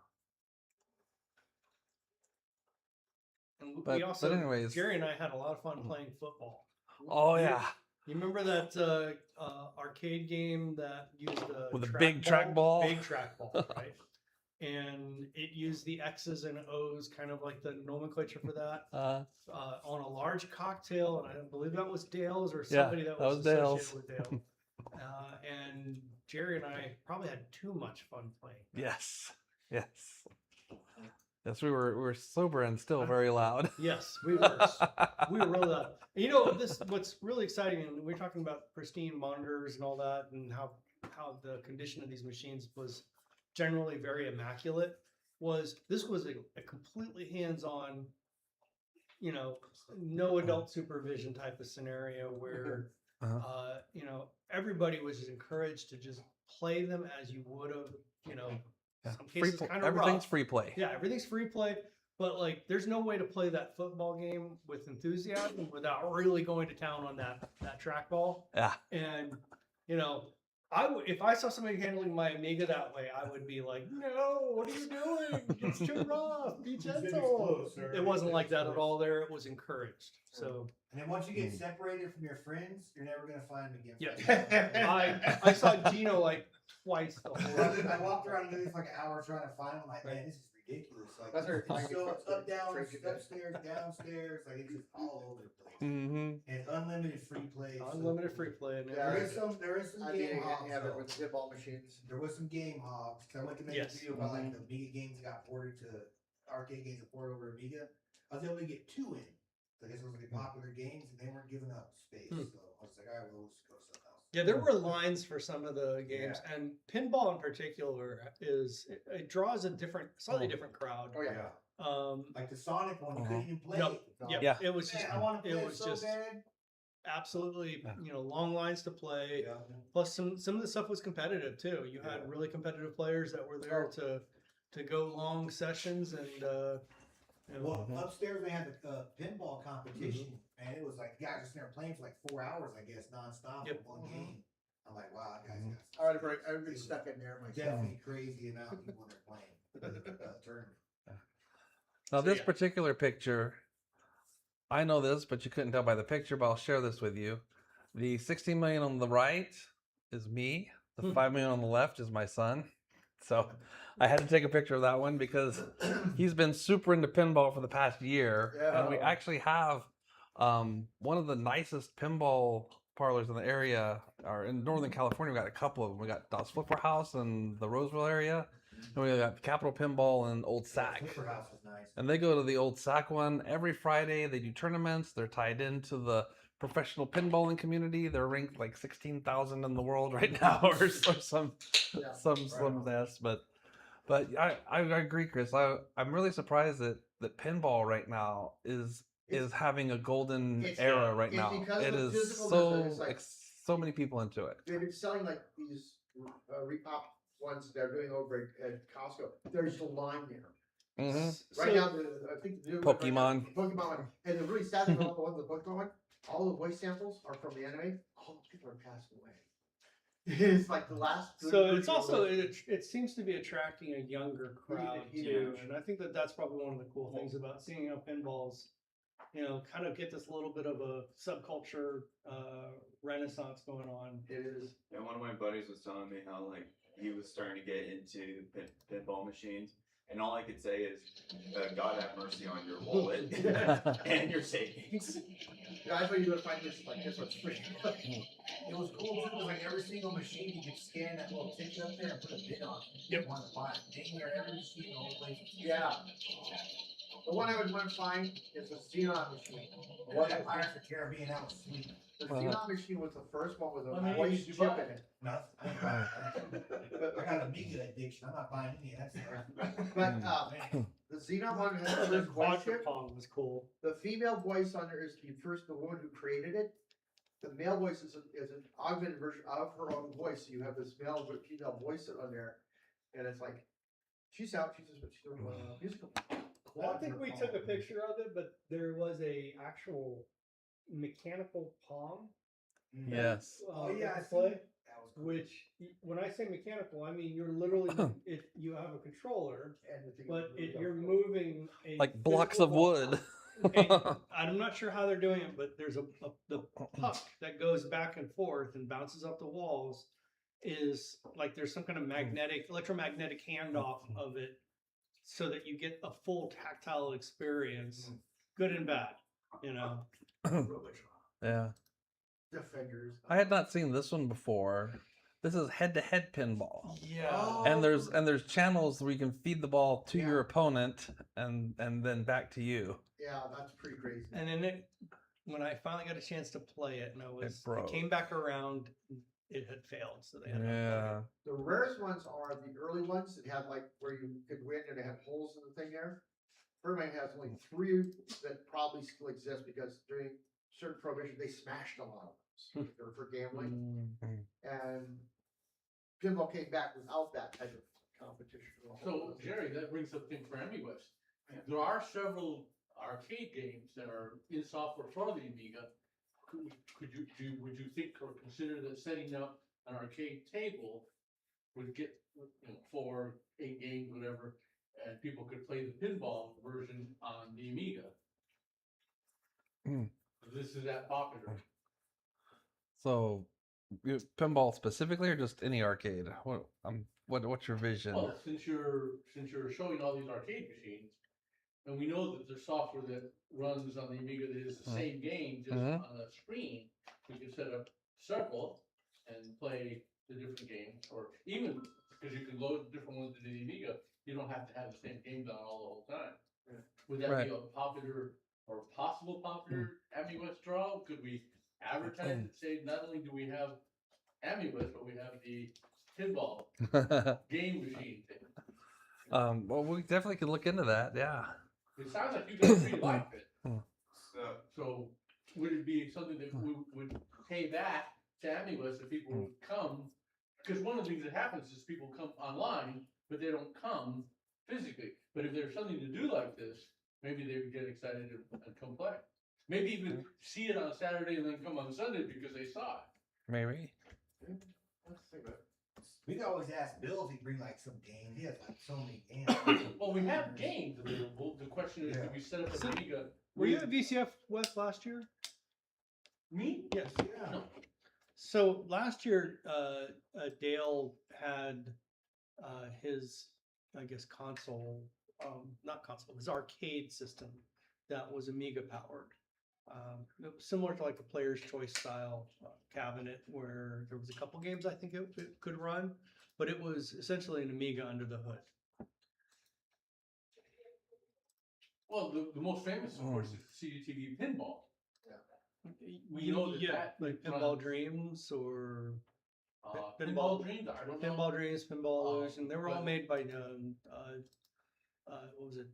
And But anyways. Gary and I had a lot of fun playing football. Oh yeah, You remember that arcade game that used with a big trackball? Big trackball, right? And it used the X's and O's, kind of like the nomenclature for that, on a large cocktail, and I believe that was Dale's or somebody that was Dale's. associated with Dale. And Jerry and I probably had too much fun playing. Yes. We were sober and still very loud. Yes, we were really loud. And what's really exciting, and we're talking about pristine monitors and all that, and how the condition of these machines was generally very immaculate. This was a completely hands-on, no adult supervision type of scenario where everybody was just encouraged to just play them as you would have, Yeah. some cases kind of Everything's rough. free play. Yeah, everything's free play, but like, there's no way to play that football game with enthusiasm without really going to town on that trackball. Yeah. And you know, if I saw somebody handling my Amiga that way, I would be like, no, what are you doing? It's too rough. Be gentle. It wasn't like that at all. There, it was encouraged. So. And then once you get separated from your friends, you're never gonna find them again. Yeah, I saw Gino like twice the whole. I walked around the for like an hour trying to find him. Like, man, this is ridiculous. Like, That's our so it's up, down, upstairs, downstairs. Like, it's just all over the place. Mm-hmm. And unlimited free play. Unlimited free play. Man. Yeah. There is some I game mean, hogs. you have it though. with pinball machines. There was some game hogs. Cause I went to make Yes. a video about like the Amiga games that got ported to arcade games that ported over to Amiga. I was able to get 2 in. So I guess it was like popular games, and they weren't giving up space. So I was like, all right, well, let's go something else. Yeah, there were lines for some of the games, and pinball in particular it draws a slightly different crowd. Oh yeah. Like the Sonic one, you couldn't even play. No, it. yeah, it was Man, just I want to play it it was so just bad. absolutely long lines to play. Yeah. Plus some of the stuff was competitive too. You had really competitive players that were there to go long sessions and. Well, upstairs they had the pinball competition, and it was like guys just there playing for like 4 hours, I guess, nonstop in one game. I'm like, wow, guys, I've been stuck in there myself. definitely crazy amount of people they're playing the tournament. Now, So, this yeah. particular picture, I know this, but you couldn't tell by the picture, but I'll share this with you. The 16 million on the right is me. The 5 million on the left is my son. So I had to take a picture of that one because he's been super into pinball for the past year. Yeah. And we actually have one of the nicest pinball parlors in the area, or in Northern California. We got a couple of them. We got Das Flipper House in the Roseville area. And we got Capital Pinball in Old Sac. Flipper House is nice. And they go to the Old Sac one every Friday. They do tournaments. They're tied into the professional pinballing community. They're ranked like 16,000 in the world right now, or some slim mess. But I agree, Chris. I'm really surprised that pinball right now is having a golden era right now. because It of is physical so methods, like- so many people into it. They've been selling like these repop ones they're doing over at Costco. There's a line there. Mm-hmm. Right now, I think the new one right now- Pokemon. Pokemon, and the really sad thing about the one, the Pokemon one, all the voice samples are from the anime. All those people are passed away. It's like the last. So it's also it seems to be attracting a younger crowd Huge. too, and I think that's probably one of the cool things about seeing how pinballs, kind of get this little bit of a subculture renaissance going on. It is. Yeah, one of my buddies was telling me how like he was starting to get into pinball machines, and all I could say is, God have mercy on your wallet and your savings. Yeah, I thought you were gonna find this like this one's free. It was cool too, because like every single machine you could scan that little ticket up there and put a bid on it. Yep. You want to buy it. Dang near every machine in the whole place. Yeah. The one I would want to find is a Xenon machine. The one that Pirates of the Caribbean, that was sweet. The Xenon machine was the first one with a I mean, voice you chip buy- in it. Nothing. I ain't buying it. I got an Amiga addiction. I'm not buying any of that stuff. But Man. the Xenon one has the The first voice chip. Quadrupong was cool. The female voice on there is the woman who created it. The male voice is an augmented version of her own voice. So you have this male and female voice on there, and it's like she's out. She's doing a musical. I don't think we took a picture of it, but there was a actual mechanical palm. Yes. Oh yeah, I to see. play. That was cool. Which, when I say mechanical, I mean you're literally you have a controller, And the thing but is you're moving a Like blocks physical of ball. wood. And I'm not sure how they're doing it, but there's the puck that goes back and forth and bounces up the walls. Is like there's some kind of electromagnetic handoff of it, so that you get a full tactile experience, good and bad. Yeah. Defenders. I had not seen this one before. This is head-to-head pinball. Yeah. Oh. And there's channels where you can feed the ball to your opponent and then back to you. Yeah, that's pretty crazy. And then when I finally got a chance to play it, and broke. it came back around, it had failed. So they had to Yeah. The rarest ones are the early ones that had like where you could win and they had holes in the thing there. Birdman has only 3 that probably still exist because during certain prohibition they smashed a lot of those. They were for gambling. And pinball came back without that type of competition. So Jerry, that brings up thing for AmiWest. There are several arcade games that are in software for the Amiga. Would you think or consider that setting up an arcade table would get, 4, 8 games, whatever, and people could play the pinball version on the Amiga? This is that popular. So, pinball specifically, or just any arcade? What's your vision? Well, since you're showing all these arcade machines, and we know that there's software that runs on the Amiga that is the same game, just on a screen, we can set up several and play the different games, or even because you can load different ones into the Amiga, you don't have to have the same games on all the whole time. Would that be a popular or possible popular AmiWest draw? Could we advertise it, say not only do we have AmiWest, but we have the pinball game machine thing? Well, we definitely could look into that. Yeah. It sounds like you guys really liked it. So would it be something that we would pay back to AmiWest if people would come? Because one of the things that happens is people come online, but they don't come physically. But if there's something to do like this, maybe they would get excited and come play. Maybe even see it on Saturday and then come on Sunday because they saw it. Maybe. Let's think about it. We can always ask Bill if he bring like some games. He has like so many games. Well, we have games available. The question is, do we set up an Amiga? Were you at VCF West last year? Me? Yes. Yeah. No. So last year, Dale had his, I guess, console, not console, his arcade system that was Amiga powered. It was similar to like a player's choice style cabinet where there was a couple games I think it could run, but it was essentially an Amiga under the hood. Well, the most famous, of course, is CDTV Pinball. We You know that yeah, that like runs- Pinball Dreams or Pinball Dreams. I don't know. Pinball Dreams, Pinball Illusion. They were all but- made by what was it?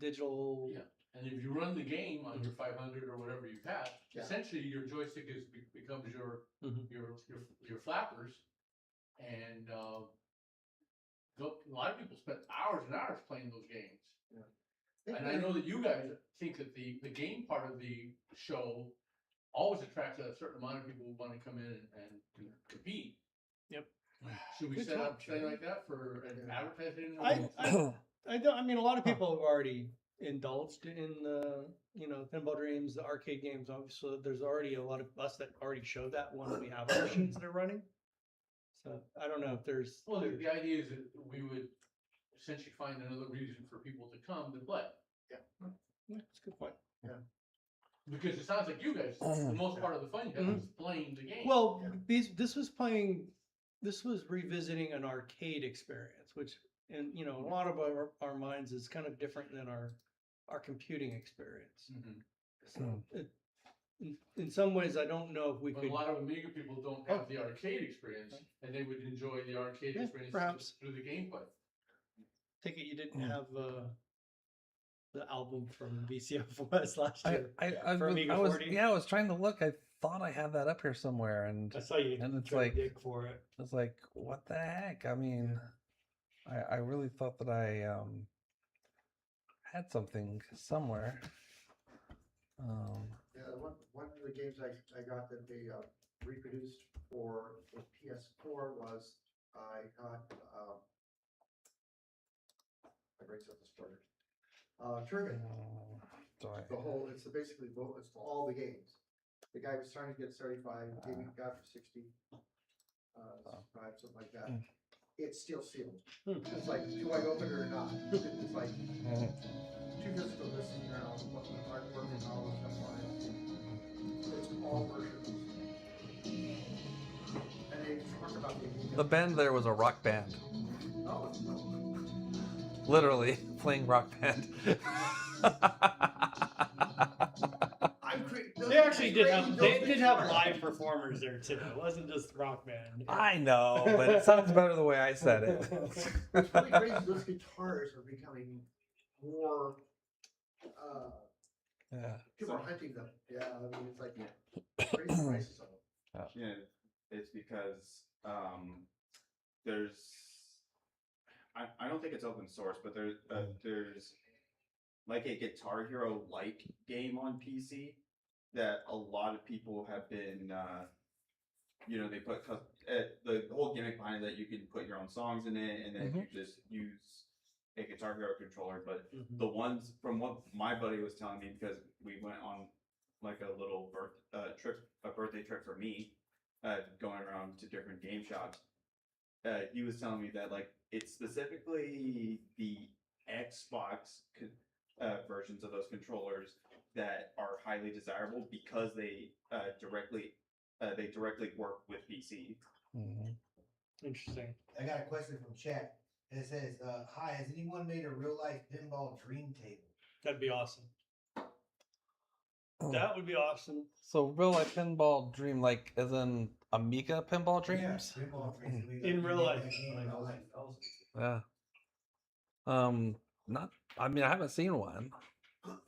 Digital. Yeah, and if you run the game on your 500 or whatever you have, Yeah. essentially your joystick becomes your your flappers, and a lot of people spend hours and hours playing those games. And I know that you guys think that the game part of the show always attracts a certain amount of people who want to come in and compete. Yep. Should we Good set job, up something like that for an advertising? I don't. I mean, a lot of people have already indulged in the Pinball Dreams, the arcade games. Obviously, there's already a lot of us that already show that when we have our machines that are running. So I don't know if there's. Well, the idea is that we would essentially find another reason for people to come to play. Yeah, that's a good point. Because it sounds like you guys, the most part of the fun you have is playing the game. Well, this was revisiting an arcade experience, which, in a lot of our minds is kind of different than our computing experience. Mhm. So in some ways, I don't know if we But could. a lot of Amiga people don't have the arcade experience, and they would enjoy the arcade Yeah, experience perhaps. through the gameplay. Take it you didn't have the album from VCF West last year. For Amiga 40? I was trying to look. I thought I had that up here somewhere, and I saw you and it's try to like- dig for it. it's like, what the heck? I mean, I really thought that I had something somewhere. Yeah, one of the games I got that they reproduced for the PS4 was I got my brain's up started. Turbine. Sorry. The whole it's basically it's for all the games. The guy was trying to get 35, maybe got for 60, 65, something like that. It's still sealed. It's like, do I open it or not? It's like too physical to see now what the artwork and all this stuff on it. It's all versions. And they talk about The band there was a rock band, Oh, literally playing rock band. They actually did have live performers there too. It wasn't just rock band. I know, but it sounds better the way I said it. It's really crazy. Those guitars are becoming more. Yeah. People are hunting them. Yeah, I mean it's like crazy prices of them. Yeah, it's because there's I don't think it's open source, but there's like a Guitar Hero like game on PC that a lot of people have been, they put the whole gimmick behind it that you can put your own songs in it, and then you just use a Guitar Hero controller. But the ones from what my buddy was telling me, because we went on like a little birthday trip for me, going around to different game shops. He was telling me that like it's specifically the Xbox versions of those controllers that are highly desirable because they directly work with PC. Interesting. I got a question from chat. It says, hi, has anyone made a real life pinball dream table? That'd be awesome. That would be awesome. So real life pinball dream, like as in Amiga pinball dreams? Yeah, pinball dreams. In real life. Yeah. Not. I mean, I haven't seen one.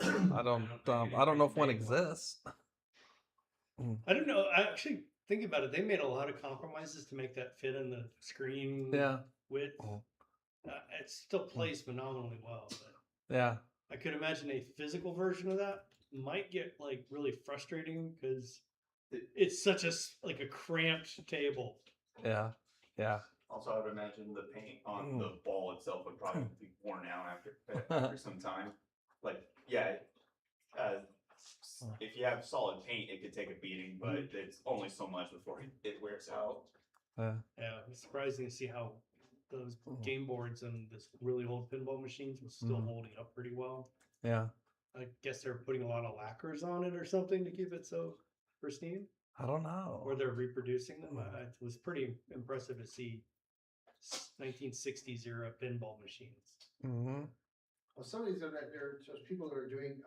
I don't know if one exists. I don't know. I actually think about it. They made a lot of compromises to make that fit in the screen width. It still plays phenomenally well. But Yeah. I could imagine a physical version of that might get like really frustrating because it's such a cramped table. Yeah. Yeah. Also, I would imagine the paint on the ball itself would probably be worn out after some time. Like, yeah, if you have solid paint, it could take a beating, but it's only so much before it wears out. Yeah, it's surprising to see how those game boards and this really old pinball machines was still holding up pretty well. Yeah. I guess they're putting a lot of lacquers on it or something to keep it so pristine. I don't know. Or they're reproducing them. It was pretty impressive to see 1960s era pinball machines. Well, some of these are there's people that are doing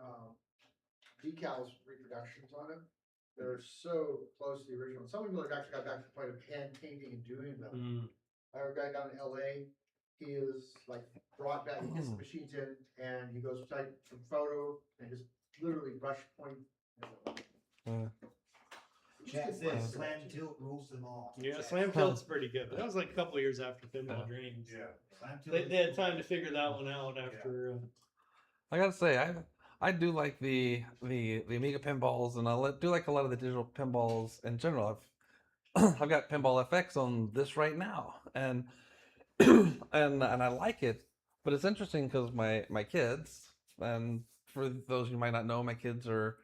decals reproductions on them. They're so close to the original. Some people have actually got back to the point of hand painting and doing them. I have a guy down in LA. He is like brought back, he gets the machines in and he goes type from photo and just literally brush point. Chat says slam tilt rules them all. Yeah, slam tilt's pretty good. But that was like a couple of years after Pinball Dreams. Yeah. Slam tilt They had time to figure that one out after. I gotta say, I do like the Amiga pinballs, and I do like a lot of the digital pinballs in general. I've got Pinball FX on this right now, and and I like it. But it's interesting because my kids, and for those who might not know, my kids are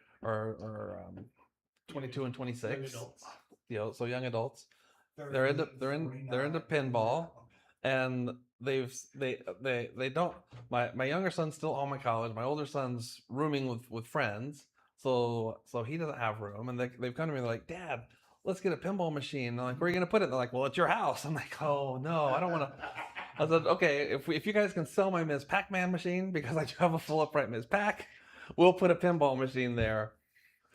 22 and 26. Young adults. So young adults. They're into pinball, and they don't. My younger son's still home in college. My older son's rooming with friends, so he doesn't have room. And they've come to me. They're like, "Dad, let's get a pinball machine." And I'm like, "Where are you gonna put it?" And they're like, "Well, it's your house." I'm like, "Oh no, I don't want to." I said, "Okay, if you guys can sell my Ms. Pac-Man machine, because I do have a full upright Ms. Pac, we'll put a pinball machine there."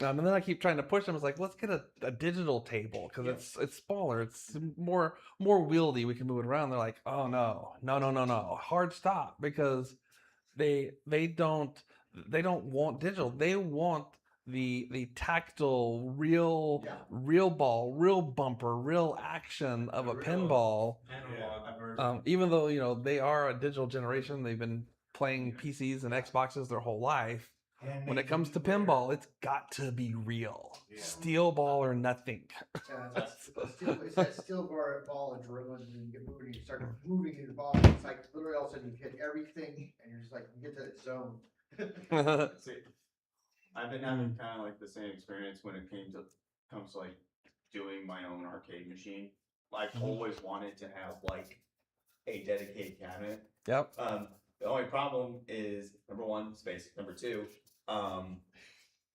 And then I keep trying to push them. It's like, let's get a digital table because it's smaller, it's more wieldy. We can move it around. They're like, "Oh no, hard stop," because they don't want digital. They want the tactile, real ball, real bumper, real action of a pinball. Even though they are a digital generation, they've been playing PCs and Xboxes their whole life. When it comes to pinball, it's got to be real. Steel ball or nothing. It's that steel ball adrenaline, and you get moving, you start moving in the ball. It's like literally all of a sudden you hit everything, and you're just like, you get to that zone. See, I've been having kind of like the same experience when it comes to like doing my own arcade machine. I've always wanted to have like a dedicated cabinet. Yep. The only problem is, number one, space. Number two,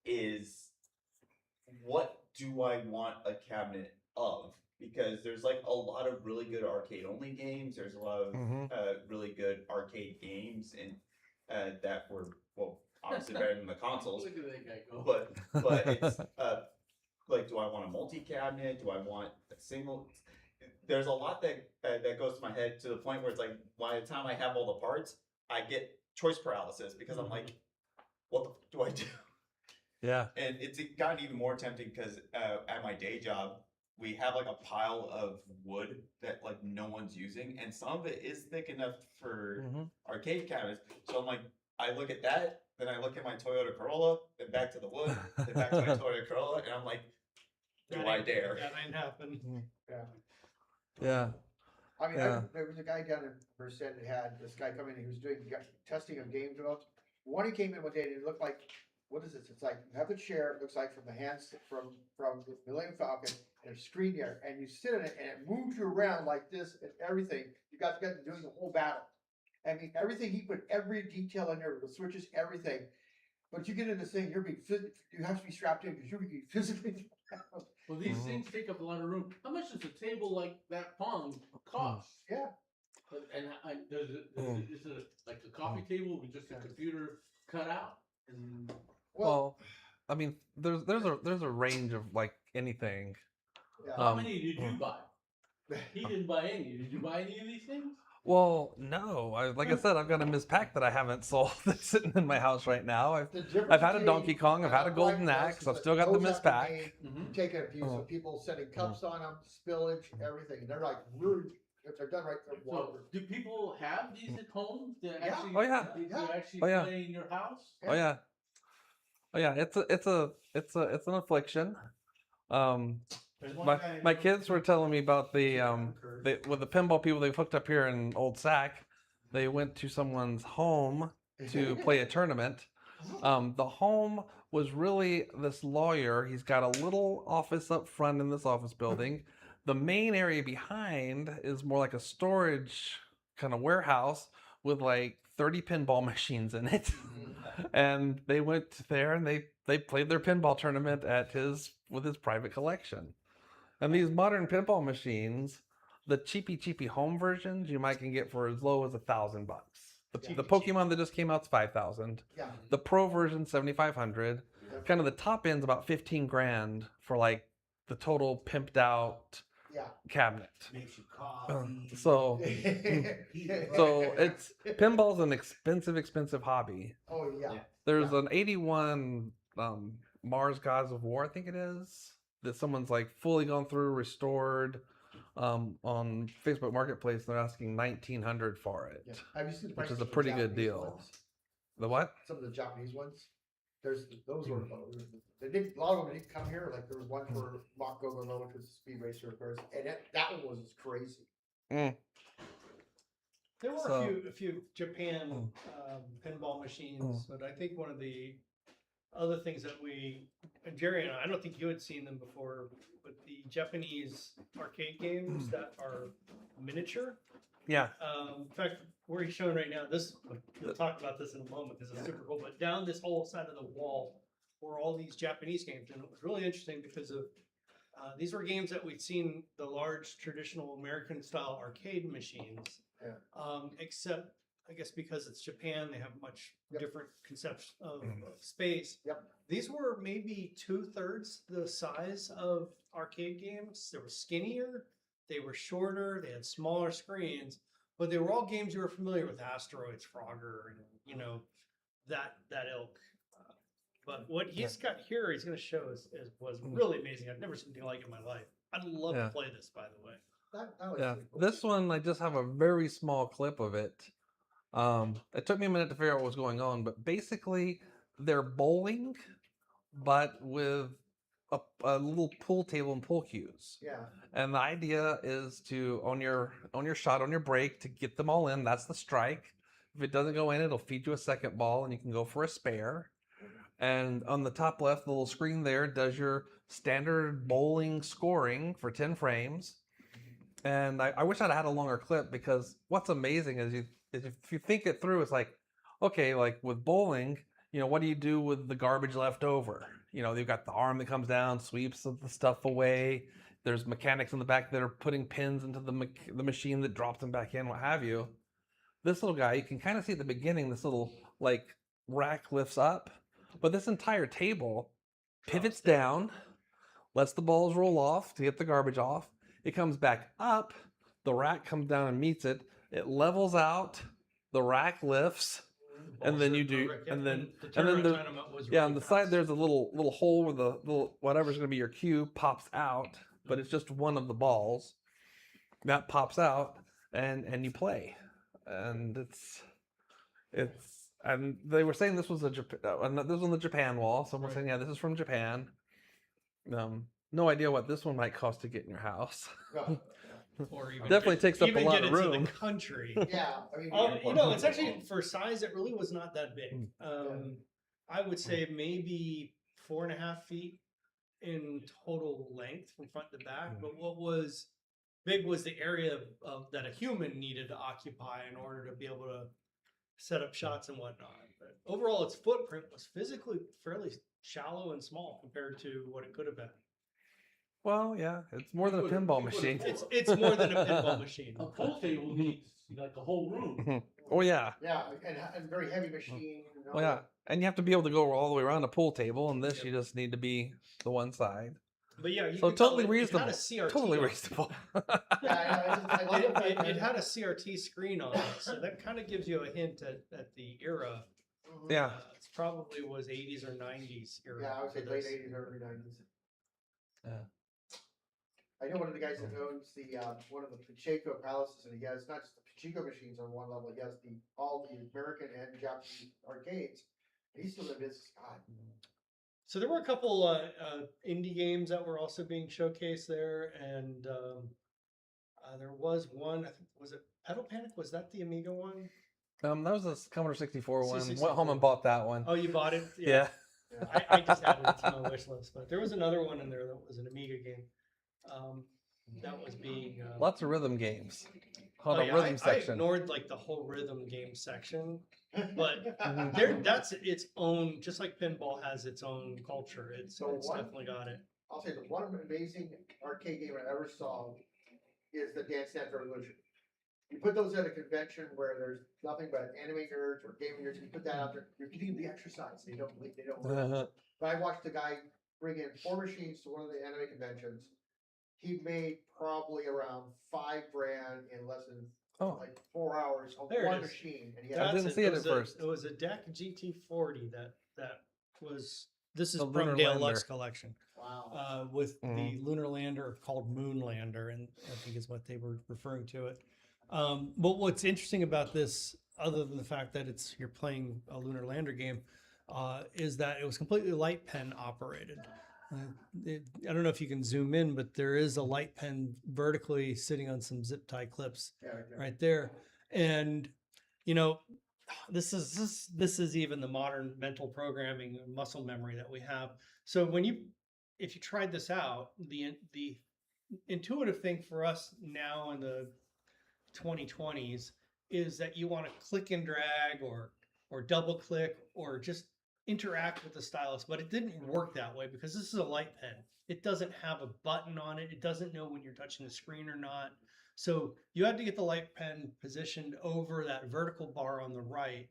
is what do I want a cabinet of? Because there's like a lot of really good arcade only games. There's a lot of really good arcade games and that were obviously better than the consoles. Look at that guy go. But it's like, do I want a multi cabinet? Do I want a single? There's a lot that goes to my head to the point where it's like, by the time I have all the parts, I get choice paralysis because I'm like, what do I do? Yeah. And it's gotten even more tempting because at my day job, we have like a pile of wood that like no one's using, and some of it is thick enough for arcade cabinets. So I'm like, I look at that, then I look at my Toyota Corolla, then back to the wood, then back to my Toyota Corolla, and I'm like, do I dare? That ain't happen. Yeah. Yeah. I mean, Yeah. there was a guy down in Merced that had this guy come in, he was doing testing of game development. One, he came in one day and it looked like, what is this? It's like, you have the chair, it looks like from the hands, from the Millennium Falcon, and a screen there, and you sit in it, and it moves you around like this and everything. You got to doing the whole battle. I mean, everything, he put every detail in there, the switches, everything. But you get in this thing, you have to be strapped in because you're being physically. Well, these things take up a lot of room. How much does a table like that Pong cost? Yeah. And is it like a coffee table with just a computer cut out? And Well, I mean, there's a range of like anything. Yeah. how many did you buy? He didn't buy any. Did you buy any of these things? Well, no. Like I said, I've got a Ms. Pac that I haven't sold that's sitting in my house right now. I've had a Donkey Kong. I've had a Golden Axe. I've still got the Ms. Pac. Taking abuse of people setting cups on them, spillage, everything. And they're like, really, if they're done right, they're So, water. do people have these at home? That Yeah. actually, Oh, yeah. They actually Oh, yeah. play in your house? Oh yeah. Oh yeah. It's an affliction. My kids were telling me about with the pinball people they've hooked up here in Old Sac. They went to someone's home to play a tournament. The home was really this lawyer. He's got a little office up front in this office building. The main area behind is more like a storage kind of warehouse with like 30 pinball machines in it. And they went there and they played their pinball tournament with his private collection. And these modern pinball machines, the cheapy home versions, you might can get for as low as $1,000. The Pokemon that just came out is $5,000. Yeah. The Pro version $7,500. Kind of the top end's about 15 grand for like the total pimped out cabinet. Makes you coffee. So it's pinball's an expensive hobby. Oh, yeah. There's an 81 Mars Gods of War, I think it is, that someone's like fully gone through, restored on Facebook Marketplace. They're asking $1,900 for it. Yeah. Have you seen the Which is prices a of the pretty good Japanese deal. ones? The what? Some of the Japanese ones. Those were a lot of them didn't come here. Like there was one for Mock Gogo, which was a speed racer, of course, and that one was crazy. There were So- a few Japan pinball machines, but I think one of the other things that Jerry and I don't think you had seen them before, but the Japanese arcade games that are miniature. Yeah. In fact, where he's showing right now, we'll talk about this in a moment because it's super cool. But down this whole side of the wall were all these Japanese games, and it was really interesting because of these were games that we'd seen the large traditional American style arcade machines. Except I guess because it's Japan, they have much different conception of space. These were maybe 2/3 the size of arcade games. They were skinnier, they were shorter, they had smaller screens, but they were all games you were familiar with: Asteroids, Frogger, and that ilk. But what he's got here, he's going to show was really amazing. I've never seen anything like it in my life. I'd love to play this, by the way. That was Yeah, pretty cool. this one I just have a very small clip of it. It took me a minute to figure out what was going on, but basically they're bowling, but with a little pool table and pool cues. Yeah. And the idea is to on your shot, on your break, to get them all in. That's the strike. If it doesn't go in, it'll feed you a second ball, and you can go for a spare. And on the top left, the little screen there does your standard bowling scoring for 10 frames. And I wish I'd had a longer clip, because what's amazing is if you think it through, it's like, okay, like with bowling, what do you do with the garbage left over? You've got the arm that comes down, sweeps the stuff away. There's mechanics in the back that are putting pins into the machine that drops them back in, what have you. This little guy, you can kind of see at the beginning, this little like rack lifts up, but this entire table pivots down, lets the balls roll off to get the garbage off. It comes back up, the rack comes down and meets it. It levels out, the rack lifts, and then you do, and then on the side there's a little hole where the little whatever's going to be your cue pops out, but it's just one of the balls that pops out, and you play, and and they were saying this was this was on the Japan wall. Someone saying, yeah, this is from Japan. No idea what this one might cost to get in your house. Or even Definitely takes up a even lot get of into room. the country. Yeah, I mean. You know, it's actually for size, it really was not that big. I would say maybe 4.5 feet in total length from front to back. But what was big was the area that a human needed to occupy in order to be able to set up shots and whatnot. But overall, its footprint was physically fairly shallow and small compared to what it could have been. Well, yeah, it's more than a pinball machine. It's more than a pinball machine. A pool table needs like a whole room. Oh yeah. Yeah, and very heavy machine. You know? Well, yeah, and you have to be able to go all the way around a pool table, and this you just need to be the one side. But yeah, you So could tell totally it had reasonable. a CRT Totally on it. reasonable. Yeah, I love the fact It that- had a CRT screen on it, so that kind of gives you a hint at the era. Mhm. Yeah. It probably was 80s or 90s era. Yeah, I would say for late this. 80s, early 90s. Yeah. I know one of the guys that owns the one of the Pacheco palaces, and he has not just the Pacheco machines on one level, he has all the American and Japanese arcades. And he's still in business. God. So there were a couple indie games that were also being showcased there, and there was one. I think was it Pedal Panic? Was that the Amiga one? That was a Commodore 64 one. C64. Went home and bought that one. Oh, you bought it? Yeah. I just added it to my wish list, but there was another one in there that was an Amiga game. That was being Lots of rhythm games. Called oh, a yeah, rhythm I section. ignored like the whole rhythm game section, but Mm-hmm. that's its own. Just like pinball has its own culture, it's So what? definitely got it. I'll say the one amazing arcade game I ever saw is the Dance Dance Revolution. You put those at a convention where there's nothing but anime nerds or gaming nerds, you put that out there, you're getting the exercise. They don't believe they don't. Work. But I watched a guy bring in 4 machines to one of the anime conventions. He made probably around $5 grand in less than like 4 hours on There it one is. machine, and he I had didn't see it at first. It was a DEC GT40 that was. This is The from Lunar Dale Lander. Luck's collection. wow. With Mhm. the lunar lander called Moonlander, and I think is what they were referring to it. But what's interesting about this, other than the fact that you're playing a lunar lander game, is that it was completely light pen operated. I don't know if you can zoom in, but there is a light pen vertically sitting on some zip tie clips Yeah, right there. right there, and you know. This is even the modern mental programming and muscle memory that we have. So if you tried this out, the intuitive thing for us now in the 2020s is that you want to click and drag or double click or just interact with the stylus, but it didn't work that way because this is a light pen. It doesn't have a button on it. It doesn't know when you're touching the screen or not. So you had to get the light pen positioned over that vertical bar on the right.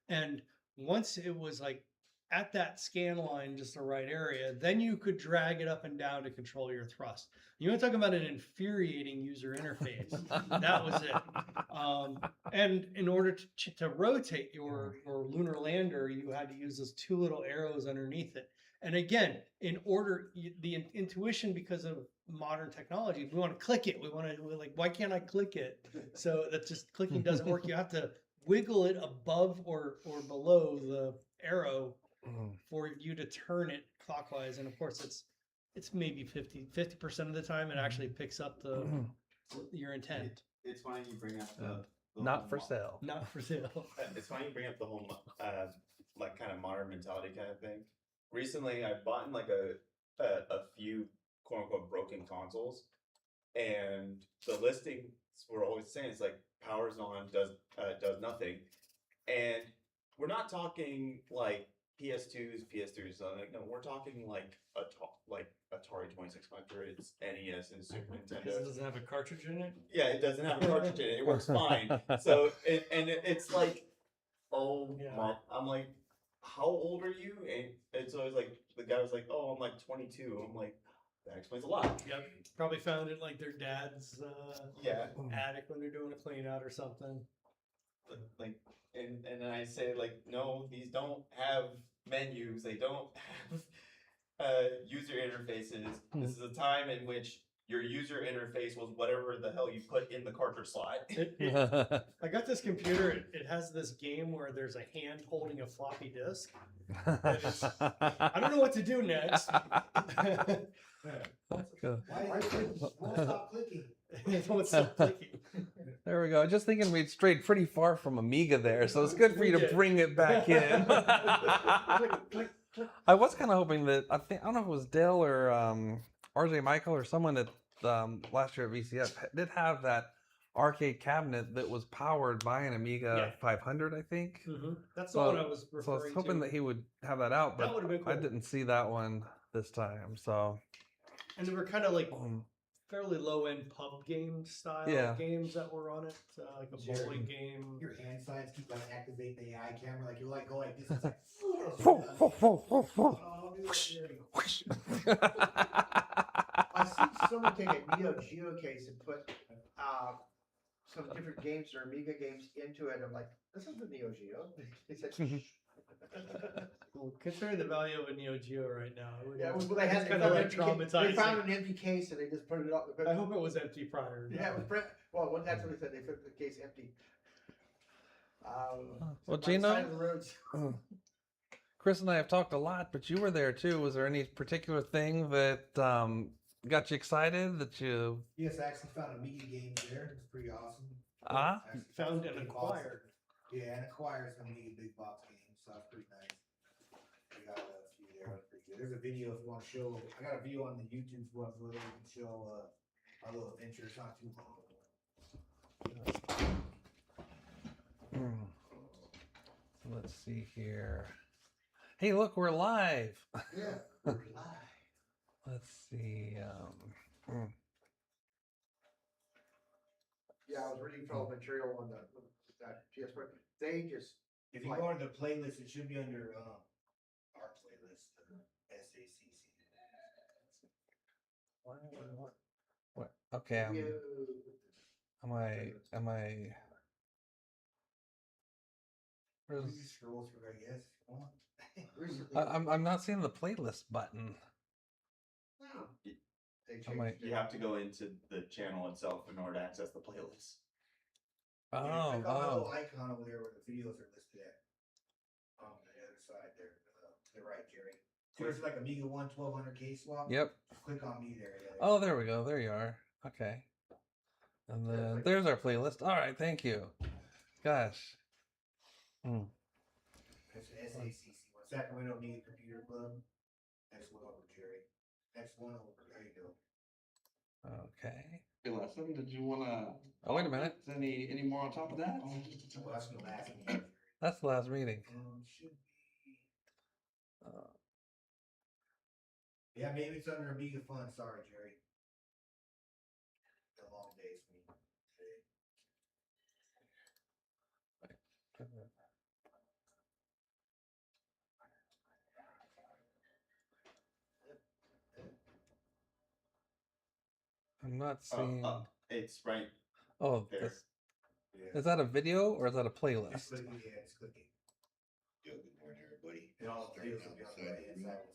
And once it was like at that scan line, just the right area, then you could drag it up and down to control your thrust. You want to talk about an infuriating user interface. That was it. And in order to rotate your lunar lander, you had to use those 2 little arrows underneath it. And again, the intuition, because of modern technology, we want to click it. We're like, why can't I click it? So that just clicking doesn't work. You have to wiggle it above or below the arrow for you to turn it clockwise. And of course, it's maybe 50% of the time it actually picks up your intent. It's funny you bring up the Not whole for sale. Not for sale. It's funny you bring up the whole like kind of modern mentality kind of thing. Recently, I bought like a few quote unquote broken consoles, and the listings were always saying it's like powers on, does nothing, and we're not talking like PS2s, PS3s. No, we're talking like Atari 2600s, NES, and Super Nintendo. Does it have a cartridge in it? Yeah, it doesn't have a cartridge in it. It works fine. So it's like, oh Yeah. my! I'm like, how old are you? And so I was like, the guy was like, oh, I'm like 22. I'm like, that explains a lot. Yep. Probably found it like their dad's Yeah. attic when they're doing a clean out or something. Like, and then I say like, no, these don't have menus. They don't have user interfaces. This is a time in which your user interface was whatever the hell you put in the cartridge slot. I got this computer. It has this game where there's a hand holding a floppy disk. I don't know what to do next. Good. Why won't stop clicking? It won't stop clicking. There we go. Just thinking we'd strayed pretty far from Amiga there, so it's good for you to bring it back in. I was kind of hoping that I don't know if it was Dale or RJ Michael or someone that last year at VCF did have that arcade cabinet that was powered by an Amiga 500, I think. That's the one I was referring to. So I was hoping that he would have that out, That but would've been cool. I didn't see that one this time. So, And they were kind of like fairly low-end pub game style games that were on it, like a bowling game. Your hand signs keep like activate the AI camera, like you like go like this. It's like, I've seen someone take a Neo Geo case and put some different games or Amiga games into it. I'm like, this is the Neo Geo. They said, Well, considering the value of a Neo Geo right now, yeah, well, they had kind of like they traumatizing. found an empty case and they just put it up. I hope it was empty prior. Yeah, it was well, that's what they said. They put the case empty. Well, by the Gino, side of the roads. Chris and I have talked a lot, but you were there too. Was there any particular thing that got you excited that you? yes, I actually found Amiga games there. It was pretty awesome. Actually Found and big acquired. box. Yeah, and acquired some Amiga big box games, so that's pretty nice. I got a few there. That's pretty good. There's a video if you want to show. I got a video on the YouTube for where we can show our little adventure. It's not too long. Let's see here. Hey, look, we're live. Yeah, we're live. Let's see. Yeah, I was reading from material on that PS4. They just If you go into the playlist, it should be under our playlist, SACC. What? Okay. Am I? You Where's? can scroll through, I guess, if you want. recently I'm not seeing the playlist button. they I changed might- it. You have to go into the channel itself in order to access the playlist. Yeah, click on that Oh, little icon over there where the videos are listed at. On the other side there, to the right, Jerry. There's like Amiga 1 1200K swap. Yep. Click on me there. Yeah, Oh, there we go. There you are. Okay. And then there's our playlist. All right. Thank you. Gosh. That's an SACC one. Sacramento Amiga Computer Club. Next one over, Jerry. Next one over. There you go. Okay. Hey, Lesson, did you want to? Oh, wait a minute. Any more on top of that? Well, that's the last one. That's the last meeting. Should be. Yeah, maybe it's under Amiga Fun. Sorry, Jerry. Been a long day for me today. I'm not seeing. It's right Oh, there. Yeah. is that a video or is that a It's playlist? clicking, yeah, it's clicking. Yo, good morning, everybody. And all the videos will be on the right hand side.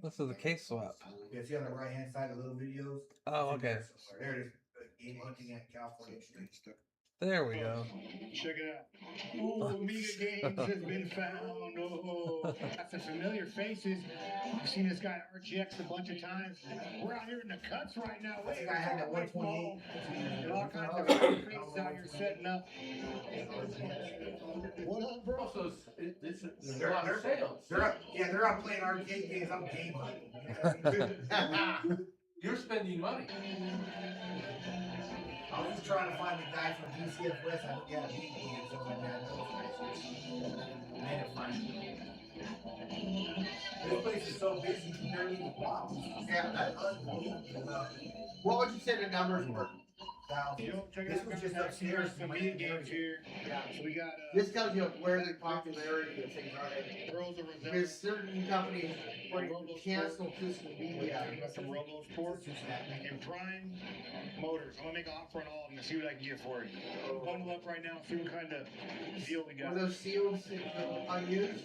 This is a case swap. Yeah, see on the right hand side, the little videos? Oh, It's in okay. there somewhere. There it is. Game hunting at California Street. There we go. Check it out. Oh, Amiga games has been found. Oh, got some familiar faces. I've seen this guy RGX a bunch of times. We're out here in the cuts right now. I think I had that 128. And all kinds of great faces out here setting up. What up, bro? Also, there's a lot of sales. They're out playing arcade games. I'm game hunting. You're spending money. I was just trying to find the guy from VCF West. I don't get a meeting game, so I made it find him. This place is so busy, you can barely even walk. Yeah, that's unbelievable. What would you say the numbers were? Yo, check it This out. was guys. just Got upstairs. some Amiga games here. Yeah. So we got This tells you where the popularity of things are. Girls of Rosetta. There's certain companies where you cancel system media. We got some Robo Sports and Prime Motors. I'm gonna make an offer on all of them to see what I can get for you. Bundle up right now, see what kind of deal we Were got. those seals unused?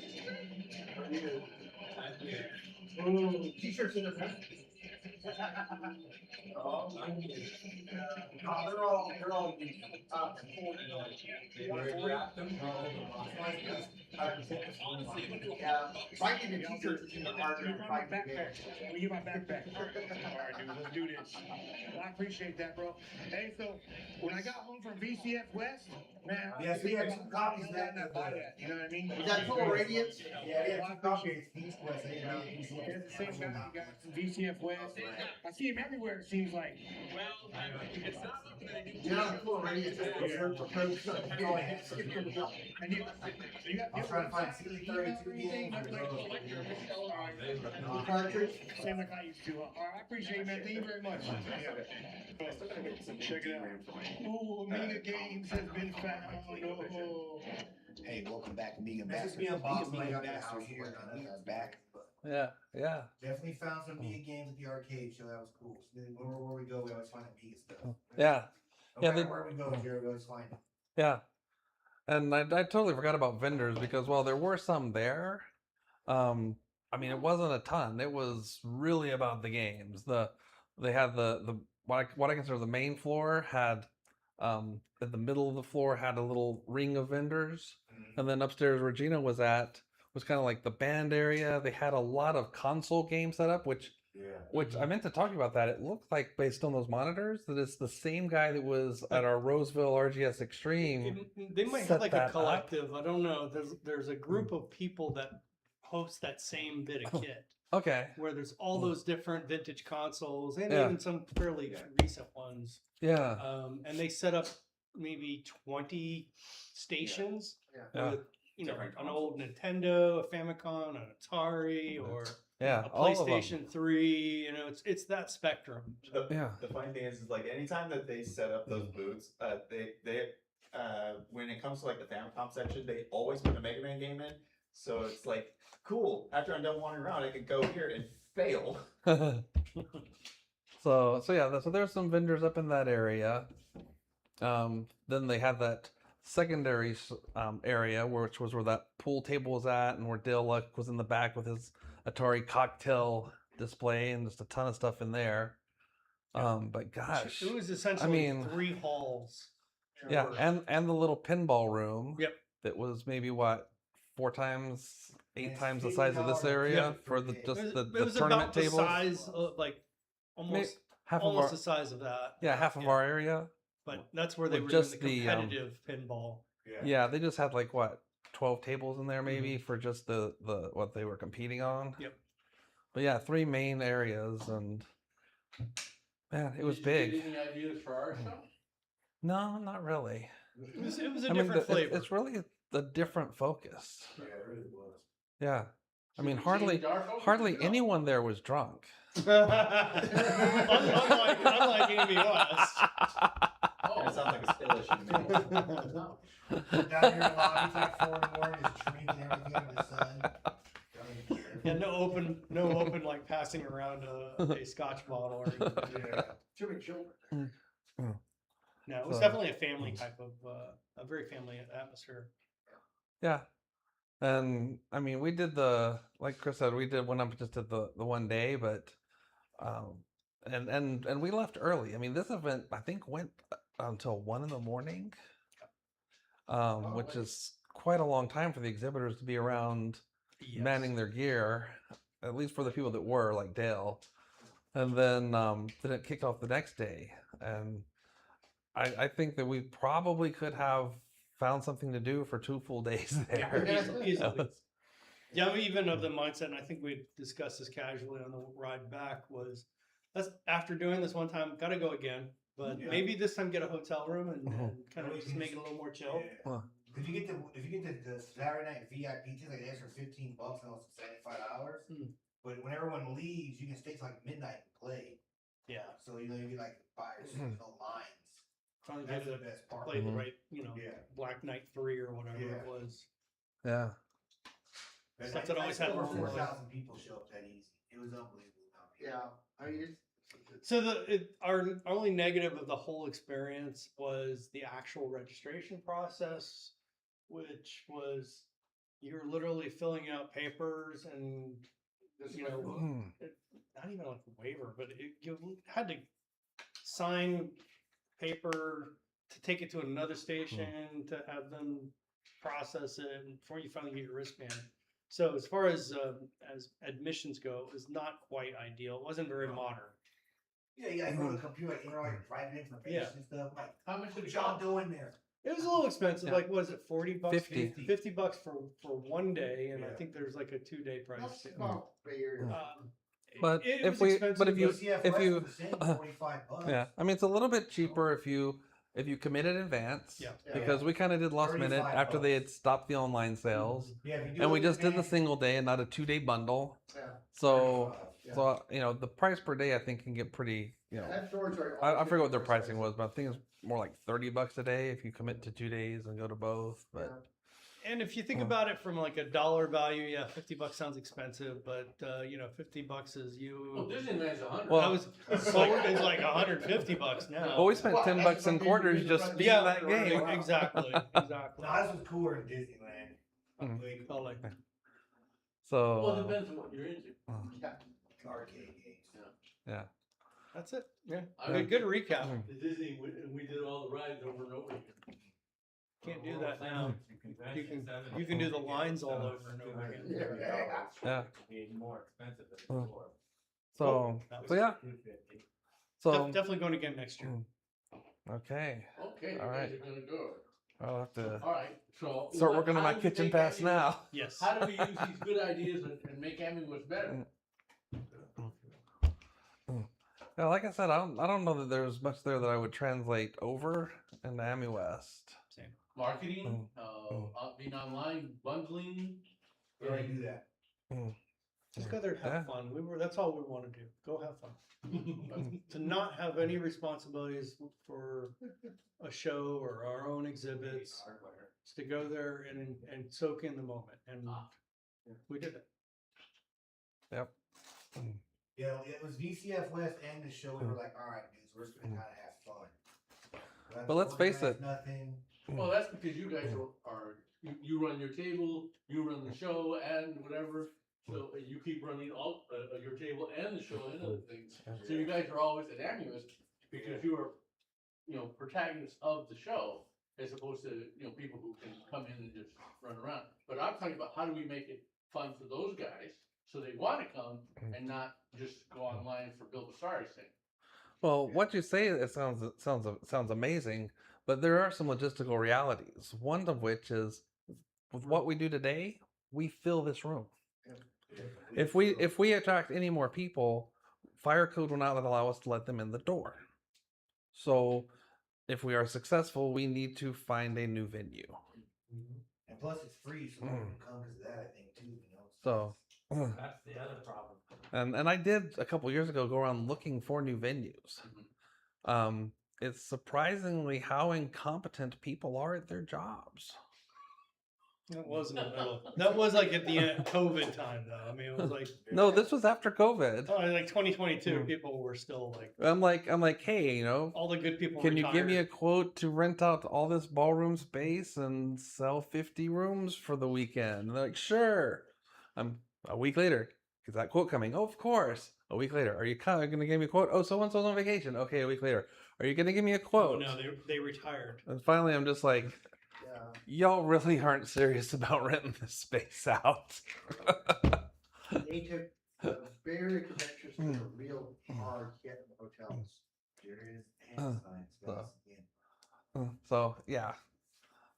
Ooh, t-shirts in the front. They're all Yeah, finding the t-shirts is even harder Let than me find my finding the backpack. games. Let me get my backpack. All right, dude, let's do this. Well, I appreciate that, bro. Hey, so when I got home from VCF West, man, Yes, we had some copies of that. buy that. You know what I mean? Was that Total Radiance? Yeah, Well, I appreciate it. East West. It's the same guy you got from VCF West. I see him everywhere, it seems like. Yeah, Total Radiance. And you got I'm trying to find CD32 games. Cartridge? Same like I used to. All right, I appreciate it, man. Thank you very much. Check it out. Ooh, Amiga games has been found. Oh. Hey, welcome back, Amiga Master. Amiga Master here. Back. Yeah, yeah. Definitely found some Amiga games at the arcade show. That was cool. So then where we go, we always find Amiga stuff. Yeah. No Yeah, matter where we go, Jared, we always find it. Yeah. And I totally forgot about vendors because while there were some there, I mean it wasn't a ton. It was really about the games. They had the what I consider the main floor had at the middle of the floor had a little ring of vendors, and then upstairs where Gino was at was kind of like the band area. They had a lot of console games set up, which I meant to talk about that. It looked like based on those monitors that it's the same guy that was at our Roseville RGS Extreme. They might set have like that a up. collective. I don't know. There's a group of people that host that same bit of kit Okay. where there's all those different vintage consoles and Yeah. even some fairly recent ones. Yeah. And they set up maybe 20 stations Yeah. with an old Nintendo, a Famicom, an Atari, or Yeah. a All of them. PlayStation 3. It's that spectrum. Yeah. The funny thing is like anytime that they set up those booths, they when it comes to like the Famicom section, they always put a Mega Man game in. So it's like cool. After I'm done wandering around, I can go here and fail. So there's some vendors up in that area. Then they had that secondary area, which was where that pool table was at, and where Dale Luck was in the back with his Atari cocktail display and just a ton of stuff in there. But gosh, It was essentially 3 halls. yeah, and the little pinball room. Yep. That was maybe what 4 times, 8 times the size of this area for the It was the tournament about the tables. size of like almost Half of almost our the size of that. half of our area. But that's where they With were doing just the the, competitive pinball. Yeah, they just had like what 12 tables in there maybe for just the what they were competing on. Yep. But yeah, 3 main areas, and man, it was big. Any ideas for our show? No, not really. It was a I mean, different flavor. it's really a different focus. Yeah, it really was. Yeah, I mean, Should we change our focus? hardly No. anyone there was drunk. unlike Amy West. That sounds like a skill issue to me. Down here in the lobby, it's like 4 in the morning, just drinking everything under the sun. Yeah, no open like passing around a Scotch bottle or anything. Too many children. No, it was So- definitely a family type of a very family atmosphere. Yeah. And I mean, we did like Chris said, went up just did the one day, but and we left early. I mean, this event I think went until 1 in the morning, which is quite a long time for the exhibitors to be around manning their gear, at least for the people that were like Dale. And then it kicked off the next day, and I think that we probably could have found something to do for 2 full days there. Easily. Yeah, I'm even of the mindset, and I think we discussed this casually on the ride back, was let's after doing this one time, gotta go again. But maybe this time get a hotel room and kind of just make it a little more chill. Yeah. If you get the Saturday night VIP tickets, like an extra $15 and also $75. But when everyone leaves, you can stay till like midnight and play. Yeah. So you get like buyers, no lines. Trying to That's get the it best part. play the right, Yeah. Black Knight 3 or whatever it Yeah. was. Yeah. And Stuff that always had over more 4,000 people show up that easy. It was unbelievable. Yeah, I mean, So our only negative of the whole experience was the actual registration process, which was you're literally filling out papers and not even like a waiver, but you had to sign paper to take it to another station to have them process it before you finally get your wristband. So as far as admissions go, it was not quite ideal. It wasn't very modern. Yeah, you gotta go to the computer, like, like private information Yeah. and stuff. Like, How much did what it y'all cost? doing there? It was a little expensive. Yeah. Like, was it 40 bucks? 50. 50 bucks for 1 day, and I Yeah. think there's like a 2-day price. That's too. about Bay Area. But it if was we, expensive, but if you, VCF if West you, was the same, 45 bucks. yeah, I mean, it's a little bit cheaper if you commit in advance. Yeah. Because we kind of did last minute 35 after they had bucks. stopped the online sales, Yeah, if you do and it we in just did the advance, single day and not a 2-day bundle. Yeah. So, Yeah. so you know, the price per day I think can get pretty, you know, That storage area I always forget what gets their more pricing expensive. was, but I think it's more like $30 a day if you commit to 2 days and go to both. But And if you think about it from like a dollar value, yeah, 50 bucks sounds expensive, but you know, 50 bucks is you. Well, Disneyland's 100. Well, That was it's like 150 bucks now. well, we spent Well, $10 that's in something quarters you just can being Yeah, that game. Wow. exactly. No, this was cooler in Disneyland. Mhm. Way Oh, cooler. like, So, Well, it depends on what you're into. Arcade games. yeah. that's it. Yeah. I Good went recap. to Disney and we did all the rides over and over again. Can't do that now. You can do the lines all over and over again. Yeah. More expensive than Oh. before. So, so yeah. So, Definitely going again next year. okay. Okay, you All guys right. are gonna go. I'll have to All right, so. start what- working on how my do we kitchen make pass AmiWest- now. Yes. How do we use these good ideas and make AmiWest better? Yeah, like I said, I don't know that there's much there that I would translate over into AmiWest. Marketing, Mm. being online, bundling. We already do that. Just go there and have Yeah. fun. That's all we want to do. Go have fun. To not have any responsibilities for a show or our own exhibits. Just to go there and soak in the moment. And we did it. Yep. Yeah, it was VCF West and the show. We were like, all right, dudes, we're just gonna kind of have fun. But let's face organize it. Nothing. Well, that's because you guys you run your table, you run the show and whatever. So you keep running all your table and the show and other things. So you guys are always at AmiWest because you are, protagonists of the show as opposed to, people who can come in and just run around. But I'm talking about how do we make it fun for those guys so they want to come and not just go online for Bill Bassari's thing. Well, what you say, it sounds amazing, but there are some logistical realities. One of which is, with what we do today, we fill this room. If we attract any more people, fire code will not allow us to let them in the door. So, if we are successful, we need to find a new venue. And plus, it's free, so people can come because of that, I think, too. So, That's the other problem. and I did a couple years ago go around looking for new venues. It's surprisingly how incompetent people are at their jobs. That was in the middle. That was like at the end COVID time though. I mean, it was like No, this was after COVID. like 2022. People were still like I'm like, hey, all the good people. can you give me a retired. quote to rent out all this ballroom space and sell 50 rooms for the weekend? And they're like, sure. A week later, is that quote coming? Oh, of course. A week later, are you going to give me a quote? Oh, so and so's on vacation. Okay, a week later, are you going to give me a Oh, quote? no, they retired. And finally, I'm just like, y'all really aren't serious about renting this space out. They took the Bay Area conventions to a real hard hit in the hotels. There is hand signs, guys. Yeah. So yeah.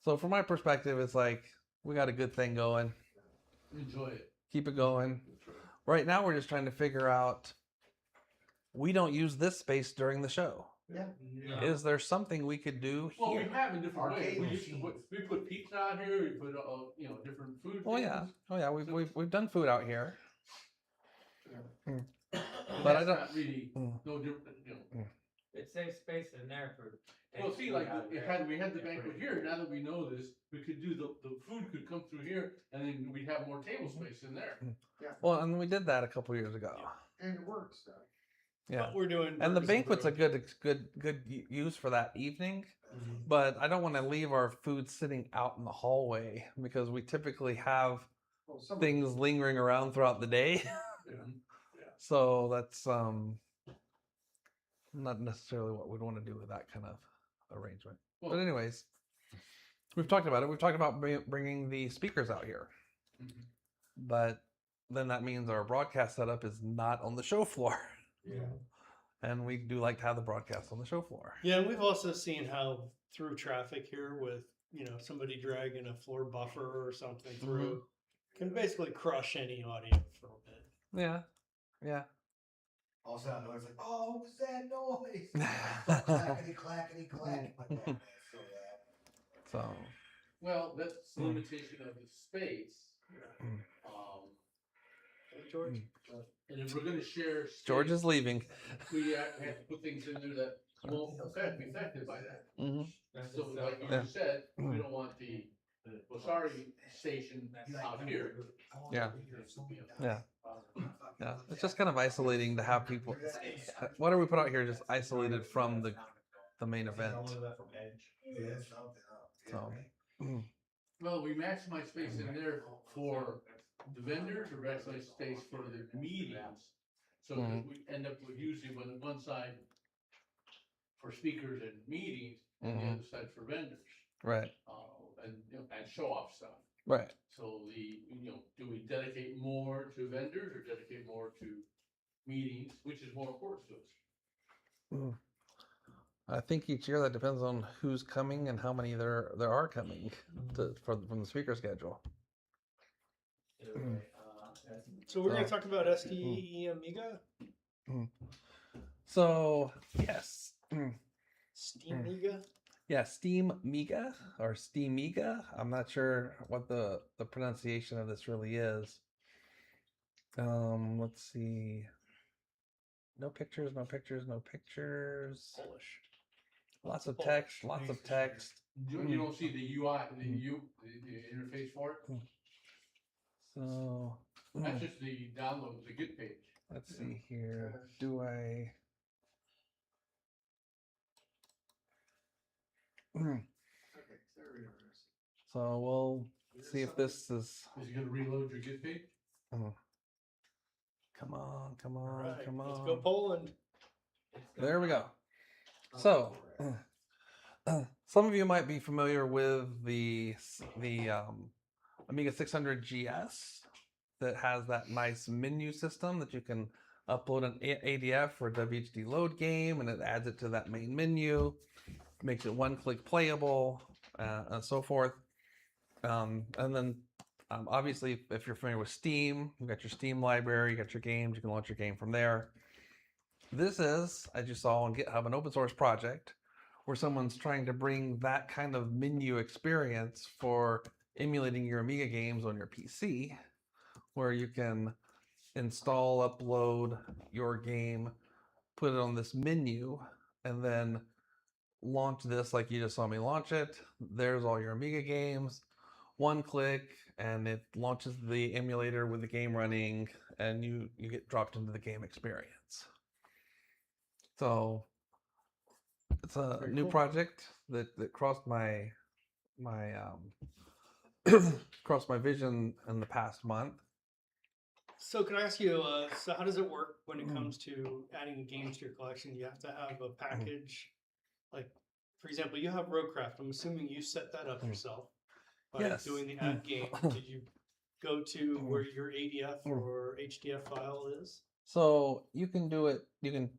So from my perspective, it's like we got a good thing going. Enjoy it. Keep it going. Right now, we're just trying to figure out. We don't use this space during the show. Yeah. Is there something we could do Well, we here? have in different ways. Arcade We used to machines. we put pizza out here. We put different food. Oh yeah, things. oh yeah. We've done food out here. But But I that's don't- not really Mm. no different. It saves space in there for. Well, see, like we had the banquet here. Now that we know this, we could do the food could come through here, and then we'd have more table space in there. Well, and we did that a couple years ago. And it works though. Yeah. But we're doing. And the burgers banquet's a bread. good use for that evening, but I don't want to leave our food sitting out in the hallway because we typically have Well, some things lingering around throughout the day. So that's not necessarily what we'd want to do with that kind of arrangement. But Well- anyways, we've talked about it. We've talked about bringing the speakers out here, but then that means our broadcast setup is not on the show floor. Yeah. And we do like to have the broadcast on the show floor. Yeah, and we've also seen how through traffic here with, somebody dragging a floor buffer or something through can basically crush any audio for a bit. Yeah. Yeah. All of a sudden, noise like, oh, what was that noise? Clackety, clackety, clack. Like, oh, man, it's so loud. So, Well, that's the limitation of the space. George? And if we're gonna share. George space, is leaving. We have to put things in there that won't be affected by that. So like you Yeah. said, we don't want the Bosari station out here. Yeah. Yeah. Yeah. It's just kind of isolating to have people. Whatever we put out here, just isolated from the main event. Yeah, it's something up. Yeah, So, right. Well, we maximize space in there for the vendors, or maximize space for the meetings. So that we end up with usually one side for speakers and meetings, and the other side for vendors. right. And show off stuff. Right. So do we dedicate more to vendors or dedicate more to meetings, which is more important to us? I think each year that depends on who's coming and how many there are coming from the speaker schedule. So we're going to talk about SACC Amiga, So yes. Steamiga. Yeah, Steamiga or Steamiga. I'm not sure what the pronunciation of this really is. Let's see. No pictures, no pictures, no pictures. Polish. Lots of text, lots of text. You don't see the UI, the interface for it? So That's just the download, the get page. let's see here. Do I? So we'll see if this is. Is it gonna reload your get page? Come on, come All on, right, come on. let's go Poland. There we go. So, some of you might be familiar with the Amiga 600 GS that has that nice menu system that you can upload an ADF or WHD load game, and it adds it to that main menu, makes it one-click playable, and so forth. And then obviously, if you're familiar with Steam, you've got your Steam library, you got your games, you can launch your game from there. This is, as you saw on GitHub, an open source project where someone's trying to bring that kind of menu experience for emulating your Amiga games on your PC, where you can install, upload your game, put it on this menu, and then launch this like you just saw me launch it. There's all your Amiga games. One click, and it launches the emulator with the game running, and you get dropped into the game experience. So it's a Very new cool. project that crossed my crossed my vision in the past month. So can I ask you, so how does it work when it comes to adding games to your collection? You have to have a package, like, for example, you have Roadcraft. I'm assuming you set that up yourself by Yes. doing the add game. Did you go to where your ADF or HDF file is? So you can do it, you can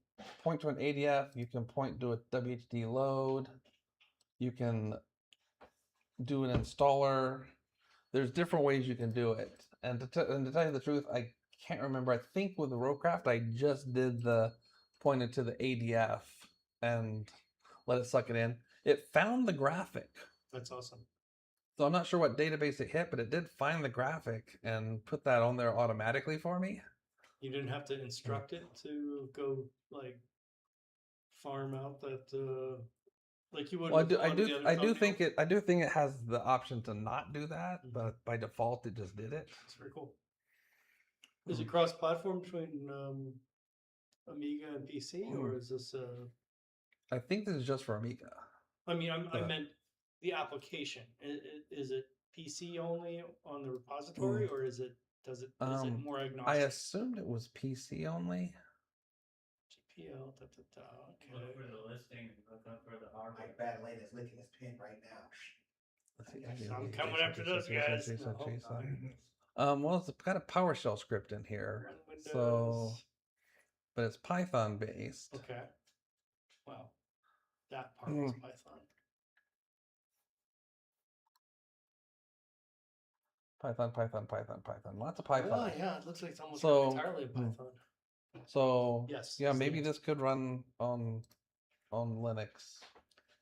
point to an ADF, you can point to a WHD load, you can do an installer. There's different ways you can do it. And to tell you the truth, I can't remember. I think with the Roadcraft, I just did the pointed to the ADF and let it suck it in. It found the graphic. That's awesome. So I'm not sure what database it hit, but it did find the graphic and put that on there automatically for me. You didn't have to instruct it to go like farm out that like you would. Well, with I one of the other do thumbnails. think it has the option to not do that, but by default it just did it. It's very cool. Is it cross-platform between Amiga and PC, or is this? I think this is just for Amiga. I mean, I meant the application. Is it PC only on the repository, or is it Does it? Is it more I agnostic? assumed it was PC only. GPL. Okay. Look for the listing, look up for the My hardware. bad lane is licking his pin right now. Let's see, I'm coming after those guys. No, hold on. Well, it's got a PowerShell script in here, Run so Windows. but it's Python based. Okay. Wow. That part was Python. Python. Lots of Python. Oh yeah, it looks like it's almost So- entirely a Python. So Yes, yeah, it's maybe Linux. this could run on Linux.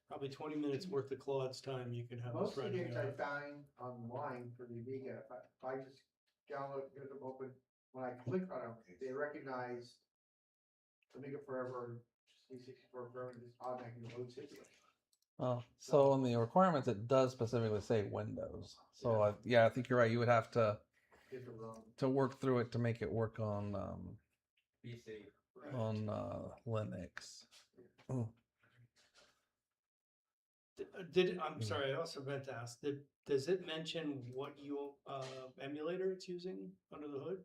Probably 20 minutes worth of Claude's time you can have Most this of the running. games I find online for the Amiga, if I just download, get them open, when I click on them, they recognize Amiga Forever, C64 Forever, and just automatically loads it. So in the requirements, it does specifically say Windows. So yeah, I think you're right. You would have to Get the ROM. work through it to make it work on PC. Linux. I'm sorry, I also meant to ask, does it mention what emulator it's using under the hood?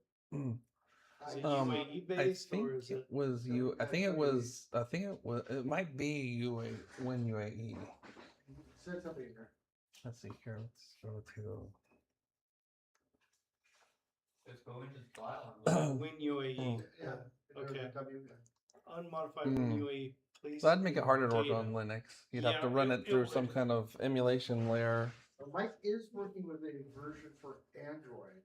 Is it UAE I based think or is it? was you. I think it was. It might be WinUAE. Said something in there. Let's see here. Let's go to. Just go into file. WinUAE. Yeah. Okay. W. Unmodified Hmm. WinUAE, please. So that'd make it harder to work data. on Linux. You'd have Yeah, to run it it through some would. kind of emulation layer. Mike is working with a version for Android.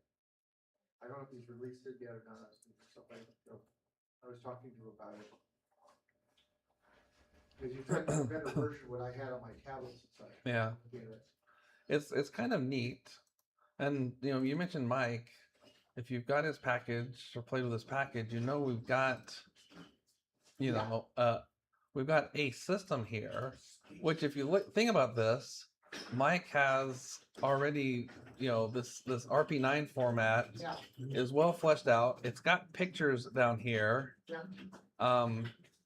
I don't know if he's released it yet or not. I was talking to him about it. Because he's trying to get a better version of what I had on my tablets and such. Yeah. It's kind of neat. And you mentioned Mike. If you've got his package or played with his package, we've got we've got a system here, which if you think about this, Mike has already, this RP9 format Yeah. is well fleshed out. It's got pictures down here. Yeah.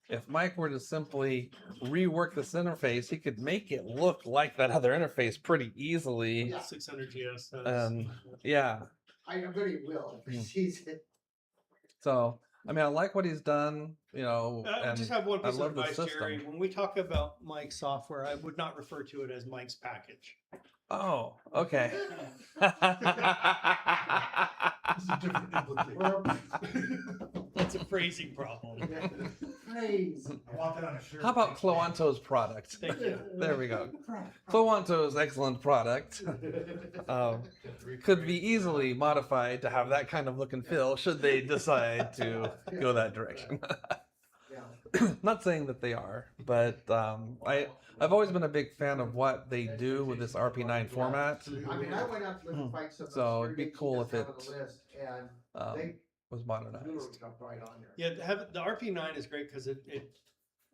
If Mike were to simply rework this interface, he could make it look like that other interface pretty easily. Yeah. 600 GS. Yeah. I bet he will if he sees it. So, I mean, I like what he's done, I and just have one I piece of love the advice, Jerry. system. When we talk about Mike's software, I would not refer to it as Mike's package. Oh, okay. That's a phrasing problem. Praise. I want that on a shirt. How about Cloanto's product? Thank you. There we go. Cloanto's excellent product. Could be easily modified to have that kind of look and feel should they decide to go that direction. Yeah. Not saying that they are, but I've always been a big fan of what they do with this RP9 format. I mean, I went out to look and find some. So it'd be cool if it. it, And they was modernized. literally jumped right on there. Yeah, the RP9 is great because it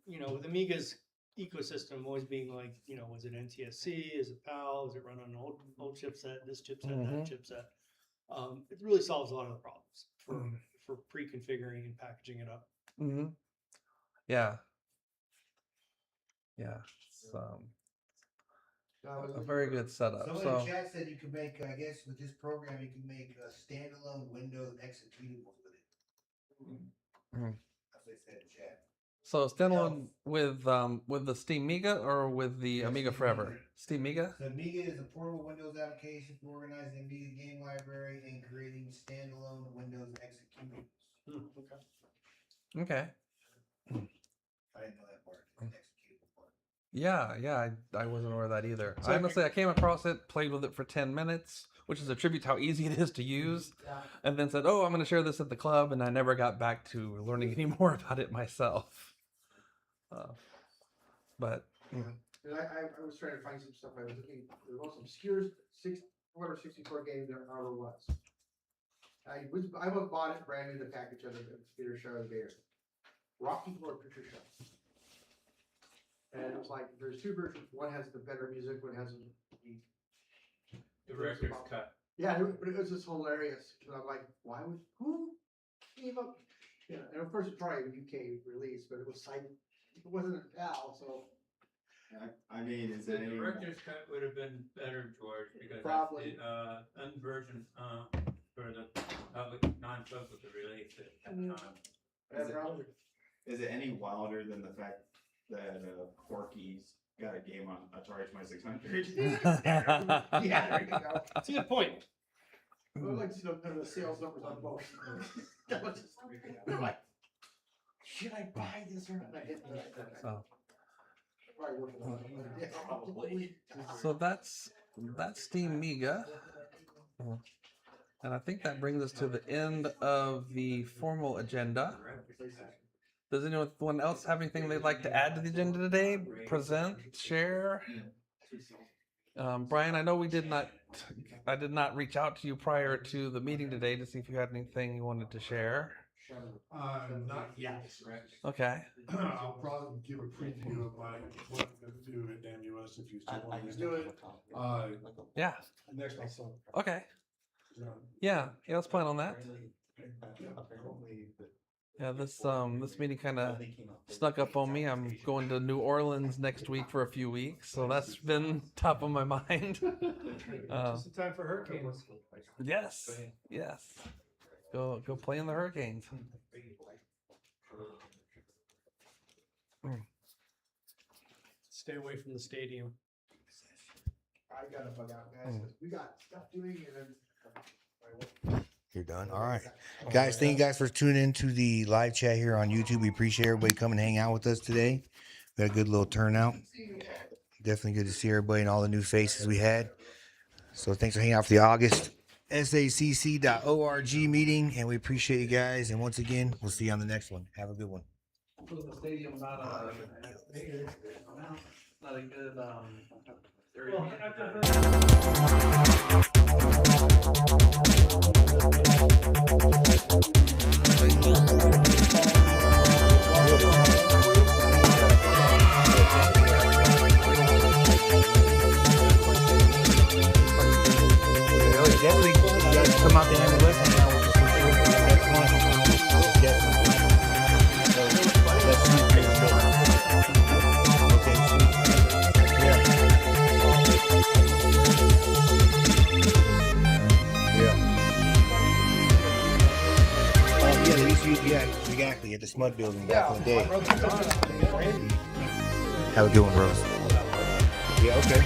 with Amiga's ecosystem always being like, was it NTSC? Is it PAL? Is it run on an old chipset? This chipset, that chipset? It really solves a lot of the problems for pre-configuring and packaging it up. Mm-hmm. Yeah. Yeah. It's a very good setup. Someone So in chat said you can make, I guess, with this program, you can make standalone Windows executables with it. Mhm. That's what they said in chat. So standalone with the Steamiga or with the Amiga Forever? Steamiga? So Amiga is a portable Windows application for organizing Amiga game library and creating standalone Windows executables. Okay. I didn't know that part. Executable part. Yeah, I wasn't aware of that either. So I came across it, played with it for 10 minutes, which is a tribute to how easy it is to use, Yeah. and then said, oh, I'm going to share this at the club, and I never got back to learning any more about it myself. But And I was trying to find some stuff. I was looking at the most obscure 64 game there ever was. I almost bought it brand new, the package of the computer show the beer. Rocky Horror Picture Show. And it was like, there's two versions. One has the better music, one has the Director's cut. Yeah, but it was just hilarious. And I'm like, who came up? Yeah, and of course it's probably a UK release, but it wasn't a PAL, so. I mean, is The there any? director's cut would have been better, George, because Probably. that's the unversion. for the public, non-public to release it at the time. Is it any wilder than the fact that Porky's got a game on Atari 2600? Yeah, there you go. That's a good point. I would like to see the sales numbers on both. We're like, should I buy this or not? So, Probably worth it. Yeah, probably. so that's Steamiga. And I think that brings us to the end of the formal agenda. Does anyone else have anything they'd like to add to the agenda today? Present, share? Brian, I know I did not reach out to you prior to the meeting today to see if you had anything you wanted to share. Not yet. Okay. I'll probably give a preview of what I'm gonna do at AmiWest if you still want to do it. Yeah. Next month. Okay. Yeah. Let's plan on that. Yeah, this meeting kind of snuck up on me. I'm going to New Orleans next week for a few weeks, so that's been top of my mind. Just in time for hurricanes. Yes. Go play in the Hurricanes. Stay away from the stadium. I gotta bug out, guys, 'cause we got stuff doing and then. You're done. All right, guys. Thank you guys for tuning in to the live chat here on YouTube. We appreciate everybody coming and hang out with us today. We had a good little turnout. Definitely good to see everybody and all the new faces we had. So thanks for hanging out for the August SACC.org meeting, and we appreciate you guys. And once again, we'll see you on the next one. Have a good one. The stadium not a good Definitely, you guys come out to AmiWest and now we'll just record for the next one. Definitely. So, let's see if it's good. Okay, sweet. Yeah, they used to use, yeah, exactly, at the Smud building back in the day. Have a good one, Rose. Yeah, okay.